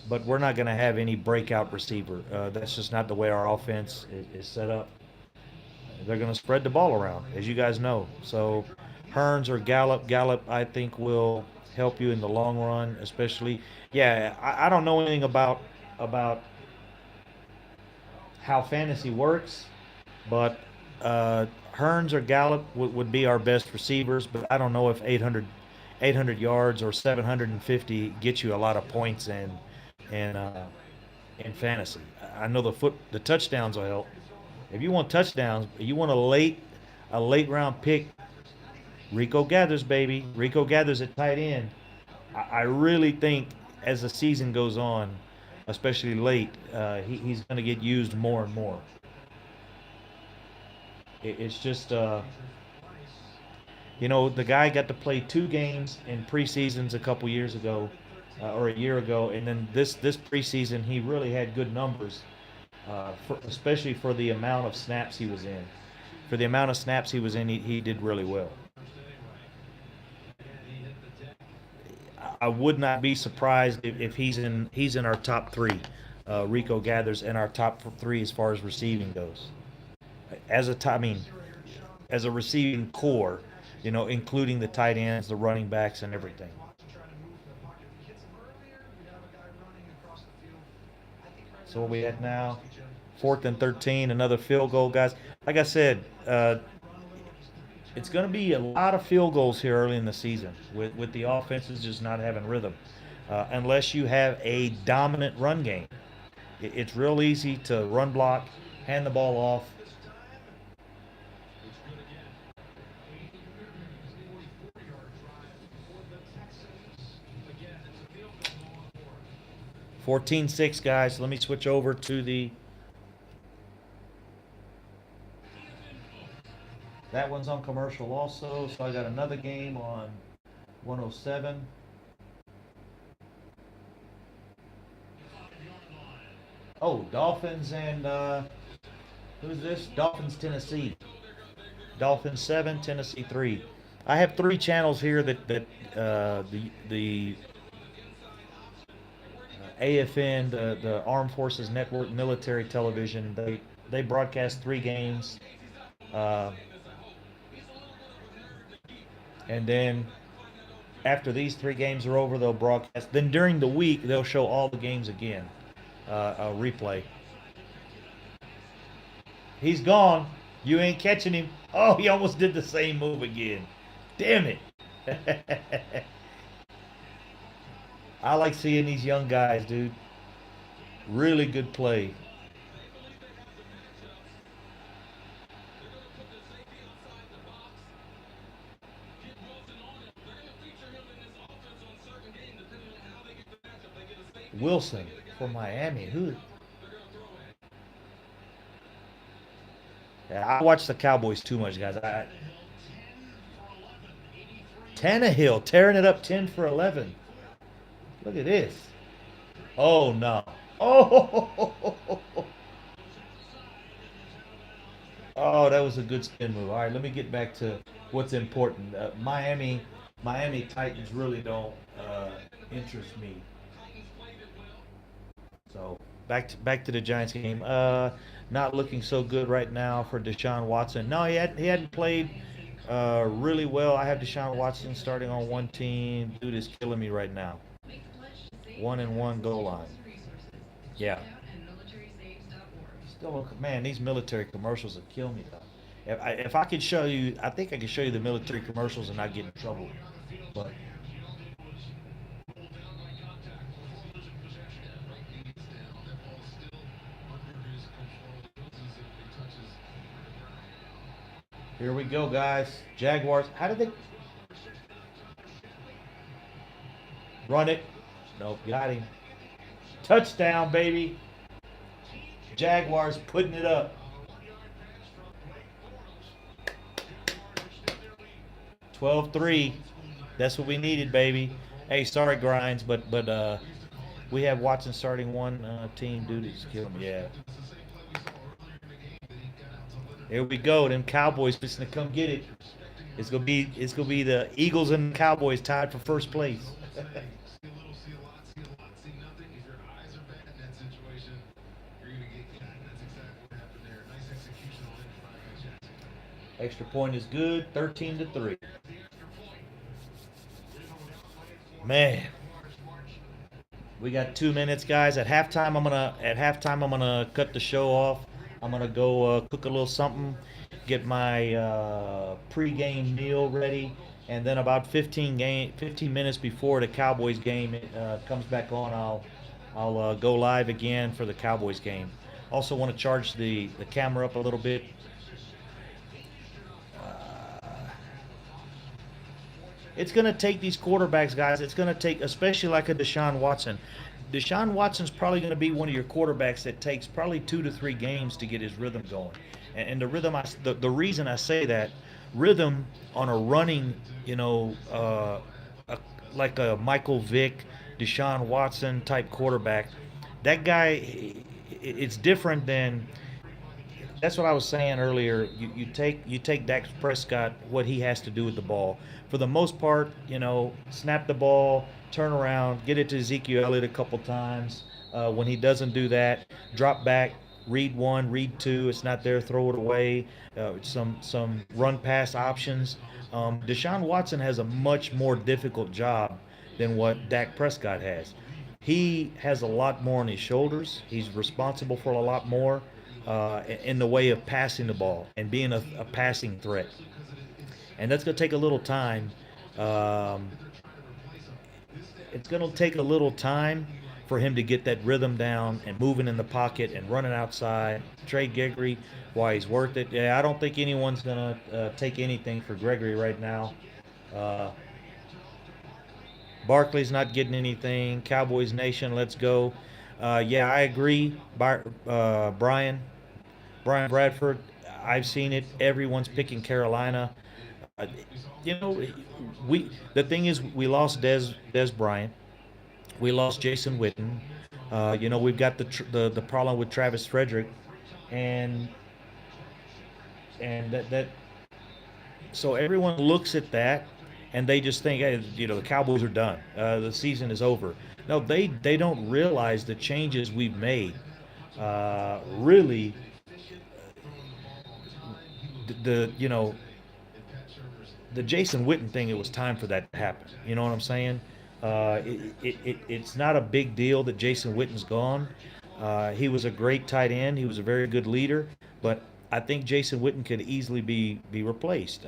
But we're not going to have any breakout receiver. That's just not the way our offense is set up. They're going to spread the ball around, as you guys know. So Hearns or Gallup, I think will help you in the long run, especially. Yeah, I don't know anything about how fantasy works, but Hearns or Gallup would be our best receivers. But I don't know if 800 yards or 750 gets you a lot of points in in fantasy. I know the touchdowns will help. If you want touchdowns, you want a late round pick. Rico Gathers, baby. Rico Gathers at tight end. I really think as the season goes on, especially late, he's going to get used more and more. It's just the guy got to play two games in preseasons a couple years ago, or a year ago, and then this preseason he really had good numbers, especially for the amount of snaps he was in. For the amount of snaps he was in, he did really well. I would not be surprised if he's in our top three. Rico Gathers in our top three as far as receiving goes. I mean, as a receiving core, including the tight ends, the running backs, and everything. So what we at now? Fourth and 13, another field goal, guys. Like I said, it's going to be a lot of field goals here early in the season with the offenses just not having rhythm. Unless you have a dominant run game, it's real easy to run block, hand the ball off. 14-6, guys. Let me switch over to the. That one's on commercial also, so I got another game on 107. Oh, Dolphins and who's this? Dolphins, Tennessee. Dolphins 7, Tennessee 3. I have three channels here that the AFN, the Armed Forces Network Military Television, they broadcast three games, uh, and then after these three games are over, they'll broadcast. Then during the week, they'll show all the games again, a replay. He's gone. You ain't catching him. Oh, he almost did the same move again. Damn it. I like seeing these young guys, dude. Really good play. Wilson for Miami. Who? Yeah, I watch the Cowboys too much, guys. Tannehill tearing it up 10 for 11. Look at this. Oh, no. Oh, oh, that was a good spin move. All right, let me get back to what's important. Miami Titans really don't interest me. So back to the Giants game. Not looking so good right now for Deshaun Watson. No, he hadn't played really well. I have Deshaun Watson starting on one team. Dude is killing me right now. 1-1 goal line. Yeah. Still, man, these military commercials will kill me though. If I could show you, I think I could show you the military commercials and not get in trouble. But here we go, guys. Jaguars. How did they run it? Nope, got him. Touchdown, baby. Jaguars putting it up. 12-3. That's what we needed, baby. Hey, sorry, Grinds, but we have Watson starting one team. Dude, he's killing me. Yeah. Here we go. Them Cowboys fixing to come get it. It's gonna be the Eagles and the Cowboys tied for first place. Extra point is good. 13-3. Man, we got 2 minutes, guys. At halftime I'm gonna cut the show off. I'm gonna go cook a little something, get my pre-game meal ready, and then about 15 minutes before the Cowboys game comes back on, I'll go live again for the Cowboys game. Also want to charge the camera up a little bit. It's going to take these quarterbacks, guys. It's going to take, especially like a Deshaun Watson. Deshaun Watson's probably going to be one of your quarterbacks that takes probably 2 to 3 games to get his rhythm going. And the rhythm, the reason I say that, rhythm on a running, like a Michael Vick, Deshaun Watson type quarterback, that guy, it's different than That's what I was saying earlier. You take Dak Prescott, what he has to do with the ball. For the most part, snap the ball, turn around, get it to Ezekiel Elliott a couple times. When he doesn't do that, drop back, read one, read two. It's not there, throw it away. Some run pass options. Deshaun Watson has a much more difficult job than what Dak Prescott has. He has a lot more on his shoulders. He's responsible for a lot more in the way of passing the ball and being a passing threat. And that's going to take a little time. Um, it's going to take a little time for him to get that rhythm down and moving in the pocket and running outside. Trade Gregory, why he's worth it. Yeah, I don't think anyone's going to take anything for Gregory right now. Uh, Barkley's not getting anything. Cowboys Nation, let's go. Yeah, I agree. Brian Bradford, I've seen it. Everyone's picking Carolina. Uh, you know, we the thing is we lost Des Bryant. We lost Jason Witten. We've got the problem with Travis Frederick, and that so everyone looks at that and they just think, hey, the Cowboys are done. The season is over. No, they don't realize the changes we've made. Really, the you know the Jason Witten thing, it was time for that to happen. You know what I'm saying? It's not a big deal that Jason Witten's gone. He was a great tight end. He was a very good leader, but I think Jason Witten could easily be replaced.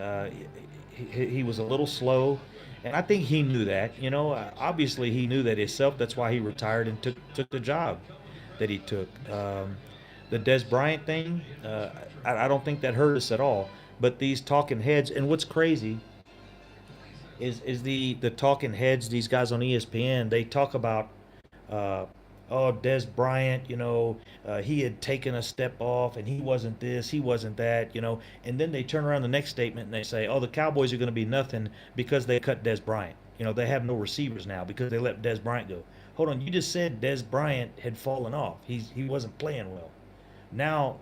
He was a little slow, and I think he knew that. Obviously he knew that himself. That's why he retired and took the job that he took. The Des Bryant thing, I don't think that hurt us at all. But these talking heads, and what's crazy is the talking heads, these guys on ESPN, they talk about, uh, oh, Des Bryant, he had taken a step off and he wasn't this, he wasn't that, and then they turn around the next statement and they say, oh, the Cowboys are going to be nothing because they cut Des Bryant. They have no receivers now because they let Des Bryant go. Hold on, you just said Des Bryant had fallen off. He wasn't playing well. Now,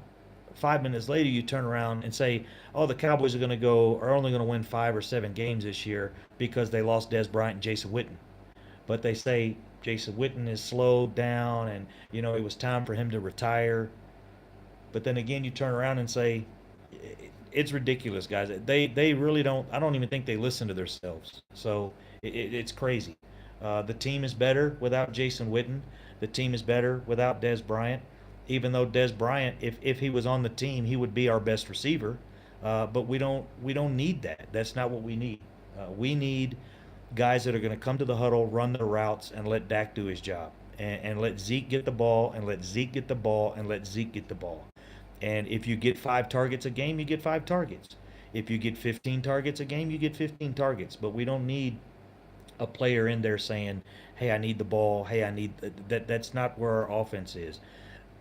5 minutes later, you turn around and say, "Oh, the Cowboys are only going to win 5 or 7 games this year because they lost Des Bryant and Jason Witten." But they say Jason Witten is slowed down, and it was time for him to retire. But then again, you turn around and say, "It's ridiculous, guys. They really don't. I don't even think they listen to themselves." So it's crazy. The team is better without Jason Witten. The team is better without Des Bryant. Even though Des Bryant, if he was on the team, he would be our best receiver. But we don't need that. That's not what we need. We need guys that are going to come to the huddle, run the routes, and let Dak do his job, and let Zeke get the ball, and let Zeke get the ball, and let Zeke get the ball. And if you get 5 targets a game, you get 5 targets. If you get 15 targets a game, you get 15 targets. But we don't need a player in there saying, "Hey, I need the ball. Hey, I need that." That's not where our offense is.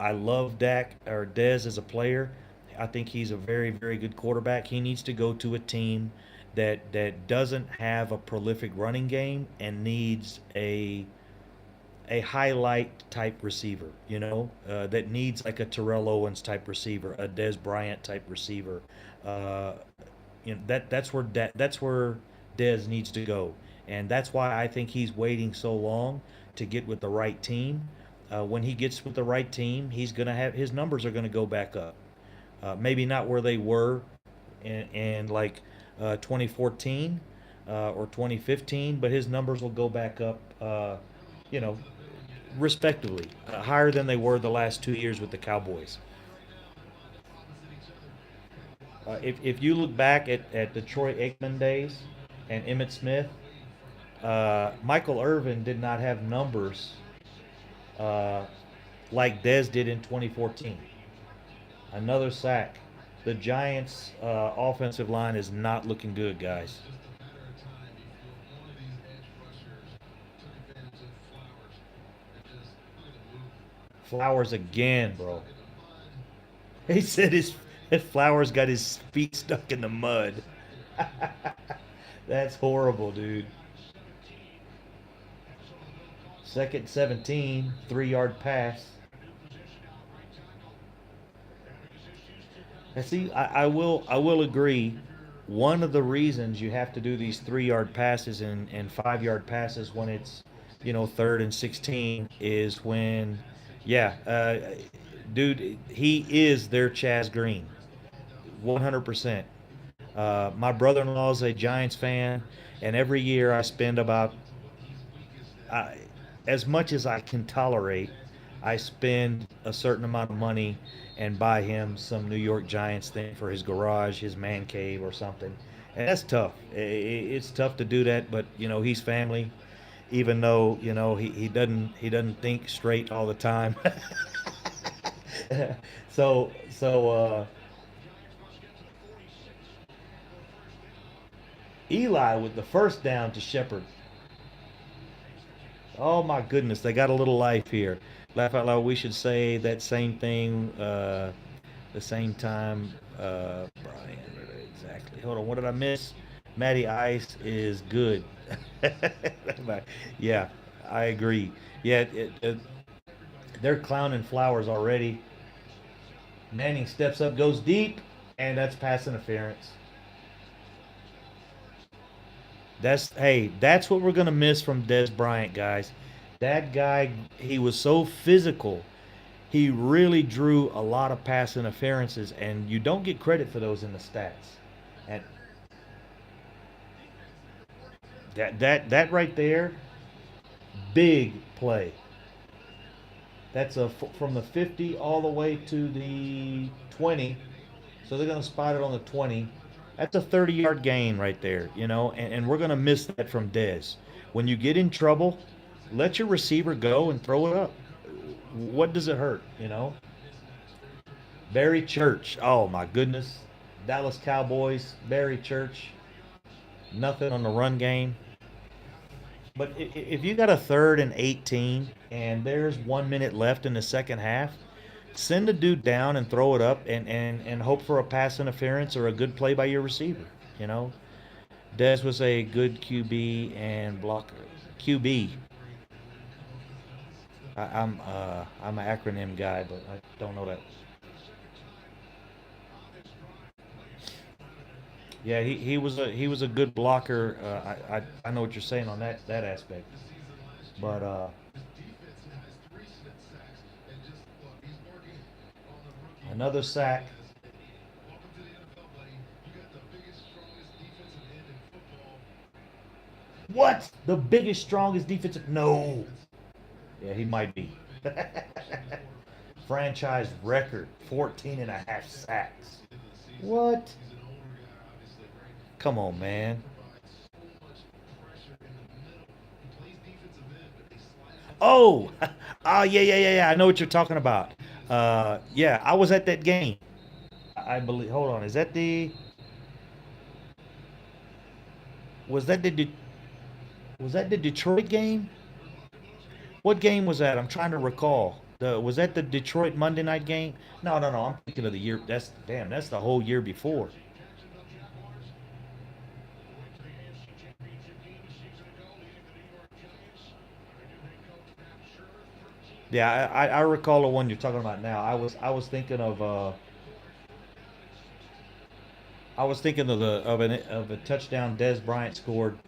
I love Dak or Dez as a player. I think he's a very, very good quarterback. He needs to go to a team that doesn't have a prolific running game and needs a highlight type receiver. That needs like a Terrell Owens type receiver, a Des Bryant type receiver. Uh, that's where Dez needs to go, and that's why I think he's waiting so long to get with the right team. When he gets with the right team, he's gonna have his numbers are gonna go back up. Maybe not where they were in like 2014 or 2015, but his numbers will go back up. You know, respectively, higher than they were the last 2 years with the Cowboys. If you look back at the Troy Aikman days and Emmitt Smith, Michael Irvin did not have numbers uh, like Dez did in 2014. Another sack. The Giants' offensive line is not looking good, guys. Flowers again, bro. He said his Flowers got his feet stuck in the mud. That's horrible, dude. Second 17, 3-yard pass. See, I will agree. One of the reasons you have to do these 3 yard passes and 5 yard passes when it's, third and 16 is when, yeah, dude, he is their Chaz Green, 100%. My brother-in-law is a Giants fan, and every year I spend about, I, as much as I can tolerate, I spend a certain amount of money and buy him some New York Giants thing for his garage, his man cave, or something. And that's tough. It's tough to do that, but he's family. Even though he doesn't think straight all the time. So Eli with the first down to Shepard. Oh my goodness, they got a little life here. Laugh out loud. We should say that same thing. The same time. Brian, exactly. Hold on. What did I miss? Matty Ice is good. Yeah, I agree. Yeah, they're clowning Flowers already. Manning steps up, goes deep, and that's pass interference. That's what we're gonna miss from Des Bryant, guys. That guy, he was so physical. He really drew a lot of pass interferences, and you don't get credit for those in the stats. And that right there, big play. That's from the 50 all the way to the 20. So they're going to spot it on the 20. That's a 30-yard gain right there, and we're going to miss that from Dez. When you get in trouble, let your receiver go and throw it up. What does it hurt? Barry Church. Oh, my goodness. Dallas Cowboys, Barry Church. Nothing on the run game. But if you got a third and 18 and there's 1 minute left in the second half, send the dude down and throw it up and hope for a pass interference or a good play by your receiver. You know, Dez was a good QB and blocker. QB. I'm an acronym guy, but I don't know that. Yeah, he was a good blocker. I know what you're saying on that aspect, but another sack. What? The biggest, strongest defensive? No. Yeah, he might be. Franchise record 14 and a half sacks. What? Come on, man. Oh, oh yeah, yeah, yeah, yeah. I know what you're talking about. Yeah, I was at that game. I believe. Hold on, is that the? Was that the? Was that the Detroit game? What game was that? I'm trying to recall. Was that the Detroit Monday night game? No, no, no. I'm thinking of the year. That's damn. That's the whole year before. Yeah, I recall the one you're talking about now. I was thinking of a touchdown Des Bryant scored.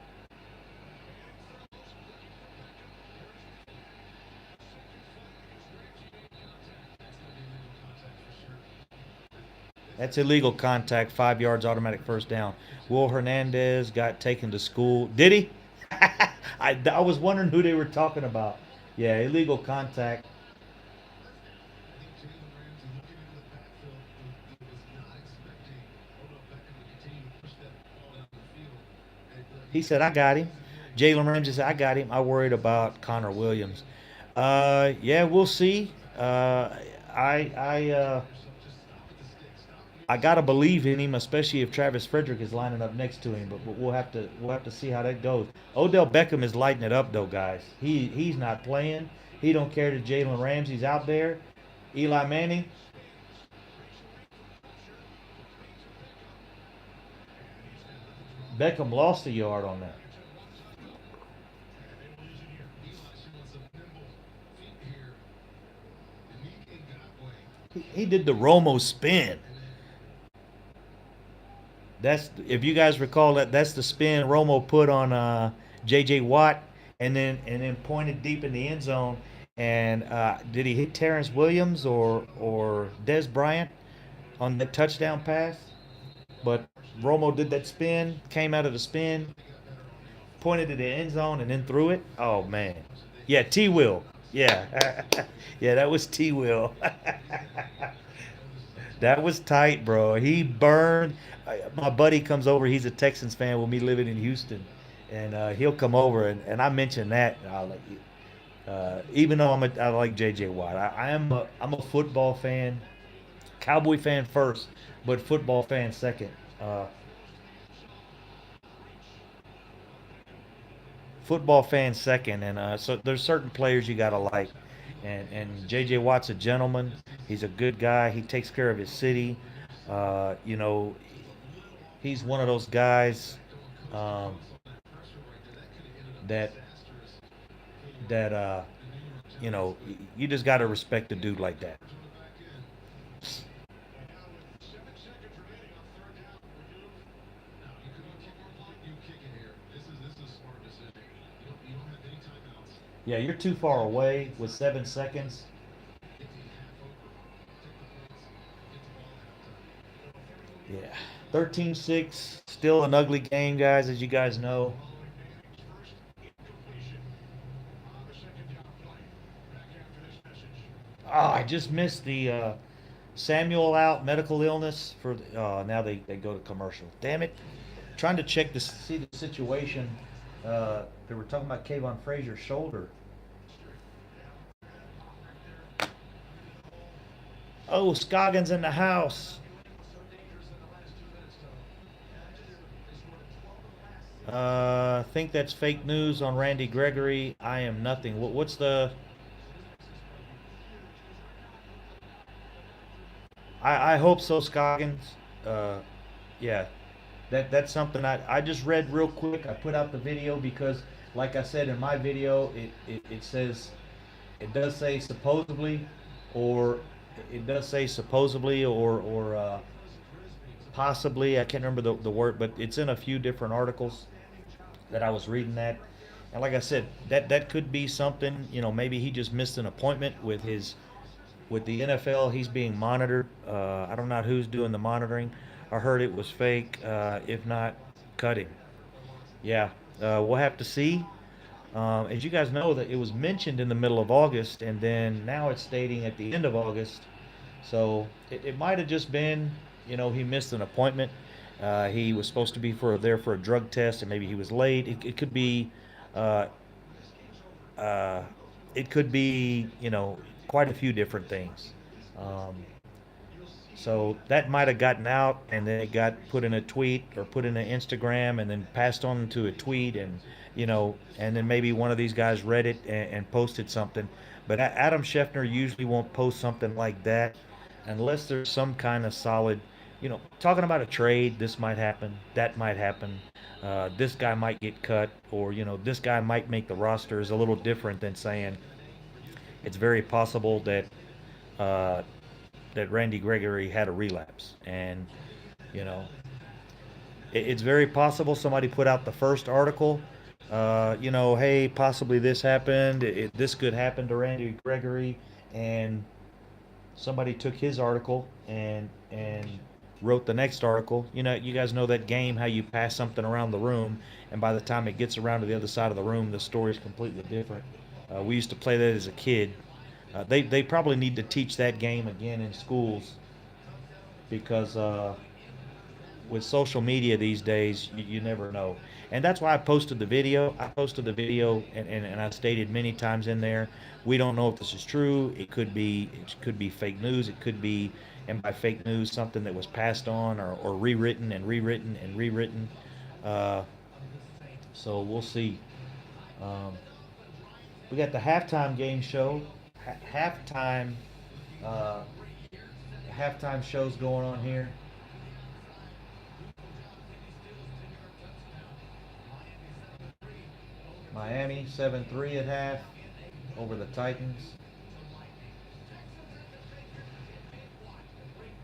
That's illegal contact, 5 yards, automatic first down. Will Hernandez got taken to school. Did he? I was wondering who they were talking about. Yeah, illegal contact. He said, I got him. Jalen Ramsey said, I got him. I worried about Connor Williams. Yeah, we'll see. I I uh, I gotta believe in him, especially if Travis Frederick is lining up next to him. But we'll have to see how that goes. Odell Beckham is lighting it up though, guys. He's not playing. He don't care that Jalen Ramsey's out there. Eli Manning, Beckham lost a yard on that. He did the Romo spin. That's if you guys recall that's the spin Romo put on J.J. Watt, and then pointed deep in the end zone. And did he hit Terrence Williams or Des Bryant on the touchdown pass? But Romo did that spin, came out of the spin, pointed to the end zone, and then threw it. Oh man, yeah, T Will, yeah, yeah, that was T Will. That was tight, bro. He burned. My buddy comes over. He's a Texans fan with me living in Houston, and he'll come over and I mentioned that. And I like, even though I like J.J. Watt, I'm a football fan, Cowboy fan first, but football fan second. Uh, Football fan second, and so there's certain players you gotta like, and J.J. Watt's a gentleman. He's a good guy. He takes care of his city. You know, he's one of those guys um, that that you just got to respect a dude like that. Yeah, you're too far away with 7 seconds. Yeah, 13-6, still an ugly game, guys, as you guys know. Oh, I just missed the Samuel out, medical illness for. Now they go to commercial. Damn it! Trying to check to see the situation. They were talking about Kayvon Frazier's shoulder. Oh, Scoggins in the house. I think that's fake news on Randy Gregory. I am nothing. What's the? I hope so, Scoggins. Uh, yeah, that's something I just read real quick. I put out the video because, like I said in my video, it says it does say supposedly, or it does say supposedly or possibly. I can't remember the word, but it's in a few different articles that I was reading that. And like I said, that could be something. Maybe he just missed an appointment with the NFL. He's being monitored. I don't know who's doing the monitoring. I heard it was fake. If not, cut him. Yeah, we'll have to see. As you guys know, that it was mentioned in the middle of August, and then now it's stating at the end of August. So it might have just been, he missed an appointment. He was supposed to be there for a drug test, and maybe he was late. It could be, uh, uh, quite a few different things. Um, so that might have gotten out, and then it got put in a tweet or put in an Instagram, and then passed on to a tweet, and then maybe one of these guys read it and posted something. But Adam Schefter usually won't post something like that unless there's some kind of solid, talking about a trade. This might happen, that might happen. This guy might get cut, or this guy might make the roster is a little different than saying it's very possible uh, that Randy Gregory had a relapse, and you know it's very possible somebody put out the first article. Hey, possibly this happened. This could happen to Randy Gregory, and somebody took his article and wrote the next article. You guys know that game, how you pass something around the room, and by the time it gets around to the other side of the room, the story is completely different. We used to play that as a kid. They probably need to teach that game again in schools because with social media these days, you never know. And that's why I posted the video. And I stated many times in there, we don't know if this is true. It could be fake news. It could be, and by fake news, something that was passed on or rewritten and rewritten and rewritten. Uh, so we'll see. Um, we got the halftime game show, halftime, uh, halftime shows going on here. Miami 7-3 at half over the Titans.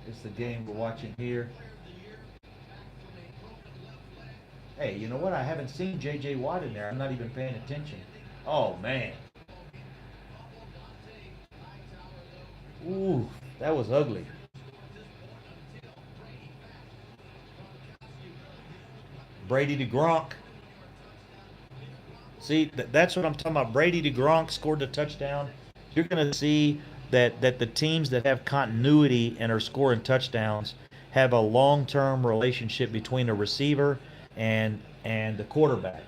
It's the game we're watching here. Hey, you know what? I haven't seen J.J. Watt in there. I'm not even paying attention. Oh man, ooh, that was ugly. Brady to Gronk. See, that's what I'm talking about. Brady to Gronk scored the touchdown. You're going to see that the teams that have continuity and are scoring touchdowns have a long-term relationship between the receiver and the quarterback.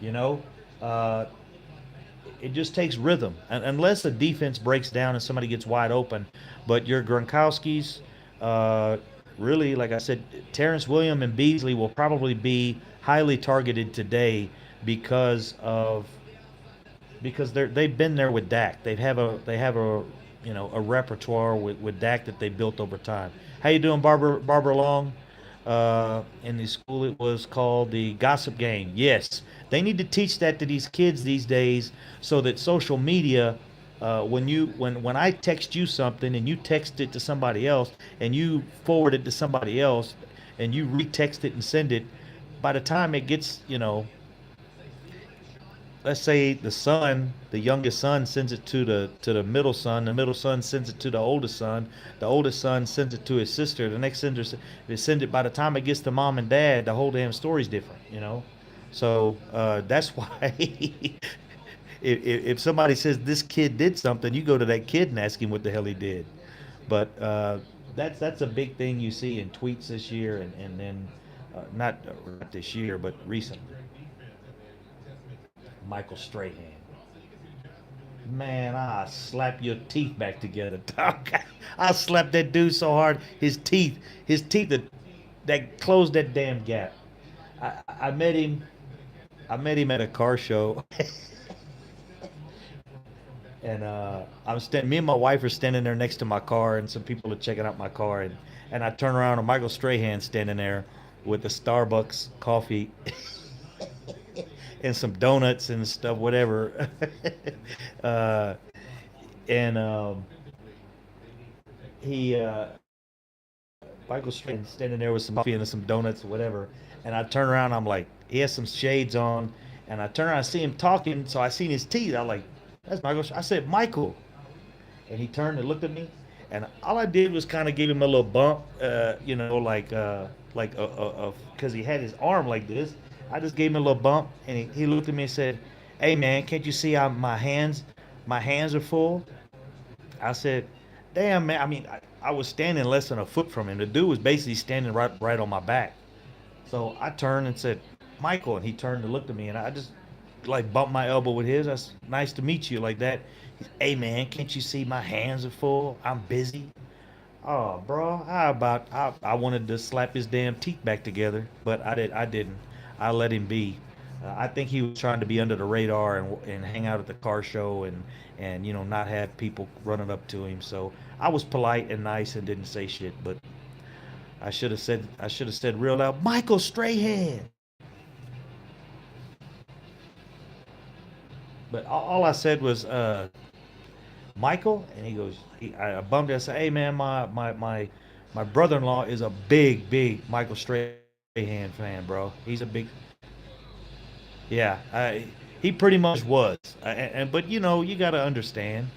You know, uh, it just takes rhythm, unless the defense breaks down and somebody gets wide open. But your Gronkowski's, uh, really, like I said, Terrence William and Beasley will probably be highly targeted today because of because they've been there with Dak. They have a a repertoire with Dak that they built over time. How you doing, Barbara Long? In the school, it was called the Gossip Game. Yes, they need to teach that to these kids these days, so that social media, when I text you something and you text it to somebody else and you forward it to somebody else and you retext it and send it, by the time it gets, let's say the youngest son sends it to the middle son, the middle son sends it to the oldest son sends it to his sister, the next sender they send it. By the time it gets to mom and dad, the whole damn story's different. So that's why if somebody says this kid did something, you go to that kid and ask him what the hell he did. But that's a big thing you see in tweets this year, and then not this year, but recently. Michael Strahan. Man, I slap your teeth back together, dog. I slapped that dude so hard, his teeth that closed that damn gap. I, I met him. I met him at a car show, and I'm standing. Me and my wife are standing there next to my car, and some people are checking out my car, and I turn around and Michael Strahan standing there with a Starbucks coffee and some donuts and stuff, whatever. uh, and he Michael Strahan standing there with some coffee and some donuts or whatever. And I turn around, I'm like, he has some shades on, and I turn around, I see him talking, so I seen his teeth. I'm like, that's Michael. I said, Michael, and he turned and looked at me, and all I did was kind of give him a little bump, because he had his arm like this. I just gave him a little bump, and he looked at me and said, "Hey man, can't you see my hands are full?" I said, "Damn man, I mean, I was standing less than a foot from him. The dude was basically standing right on my back." So I turned and said, "Michael," and he turned and looked at me, and I just like bumped my elbow with his. That's nice to meet you like that. Hey man, can't you see my hands are full? I'm busy. Oh, bro, I wanted to slap his damn teeth back together, but I didn't. I let him be. I think he was trying to be under the radar and hang out at the car show and not have people running up to him. So I was polite and nice and didn't say shit, but I should have said real loud, Michael Strahan. But all I said was Michael, and he goes, I bumped it. I said, hey man, my brother-in-law is a big Michael Strahan fan, bro. He's a big, yeah. He pretty much was, but you got to understand,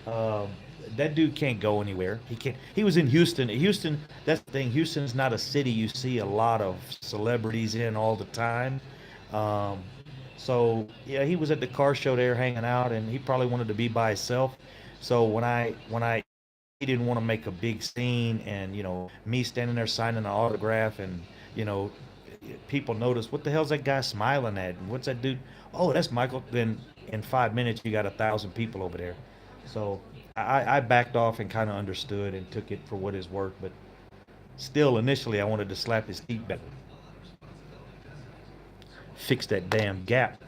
um, that dude can't go anywhere. He can't. He was in Houston. Houston. That's the thing. Houston's not a city you see a lot of celebrities in all the time. Um, so yeah, he was at the car show there hanging out, and he probably wanted to be by himself. So when I he didn't want to make a big scene, and me standing there signing an autograph, and you know people notice, what the hell's that guy smiling at, and what's that dude? Oh, that's Michael. Then in 5 minutes you got 1,000 people over there. So I backed off and kind of understood and took it for what it's worth. But still, initially, I wanted to slap his teeth back, fix that damn gap.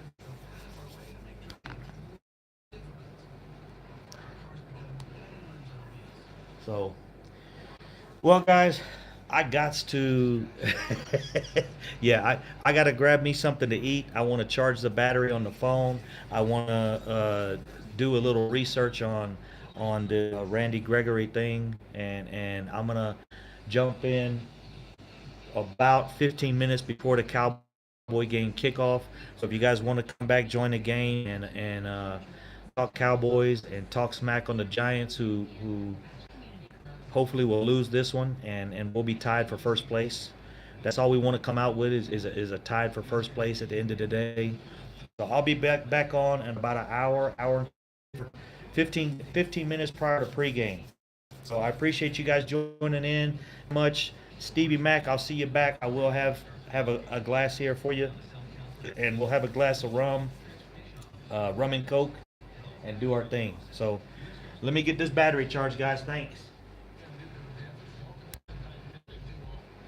So, well, guys, I got to, yeah, I got to grab me something to eat. I want to charge the battery on the phone. I want to do a little research on the Randy Gregory thing, and I'm gonna jump in about 15 minutes before the Cowboys Cowboy game kickoff. So if you guys want to come back, join the game and talk Cowboys and talk smack on the Giants, who hopefully will lose this one, and we'll be tied for first place. That's all we want to come out with is a tied for first place at the end of the day. So I'll be back on in about an hour 15 minutes prior to pregame. So I appreciate you guys joining in much. Stevie Mac, I'll see you back. I will have a glass here for you, and we'll have a glass of rum and coke, and do our thing. So let me get this battery charged, guys. Thanks.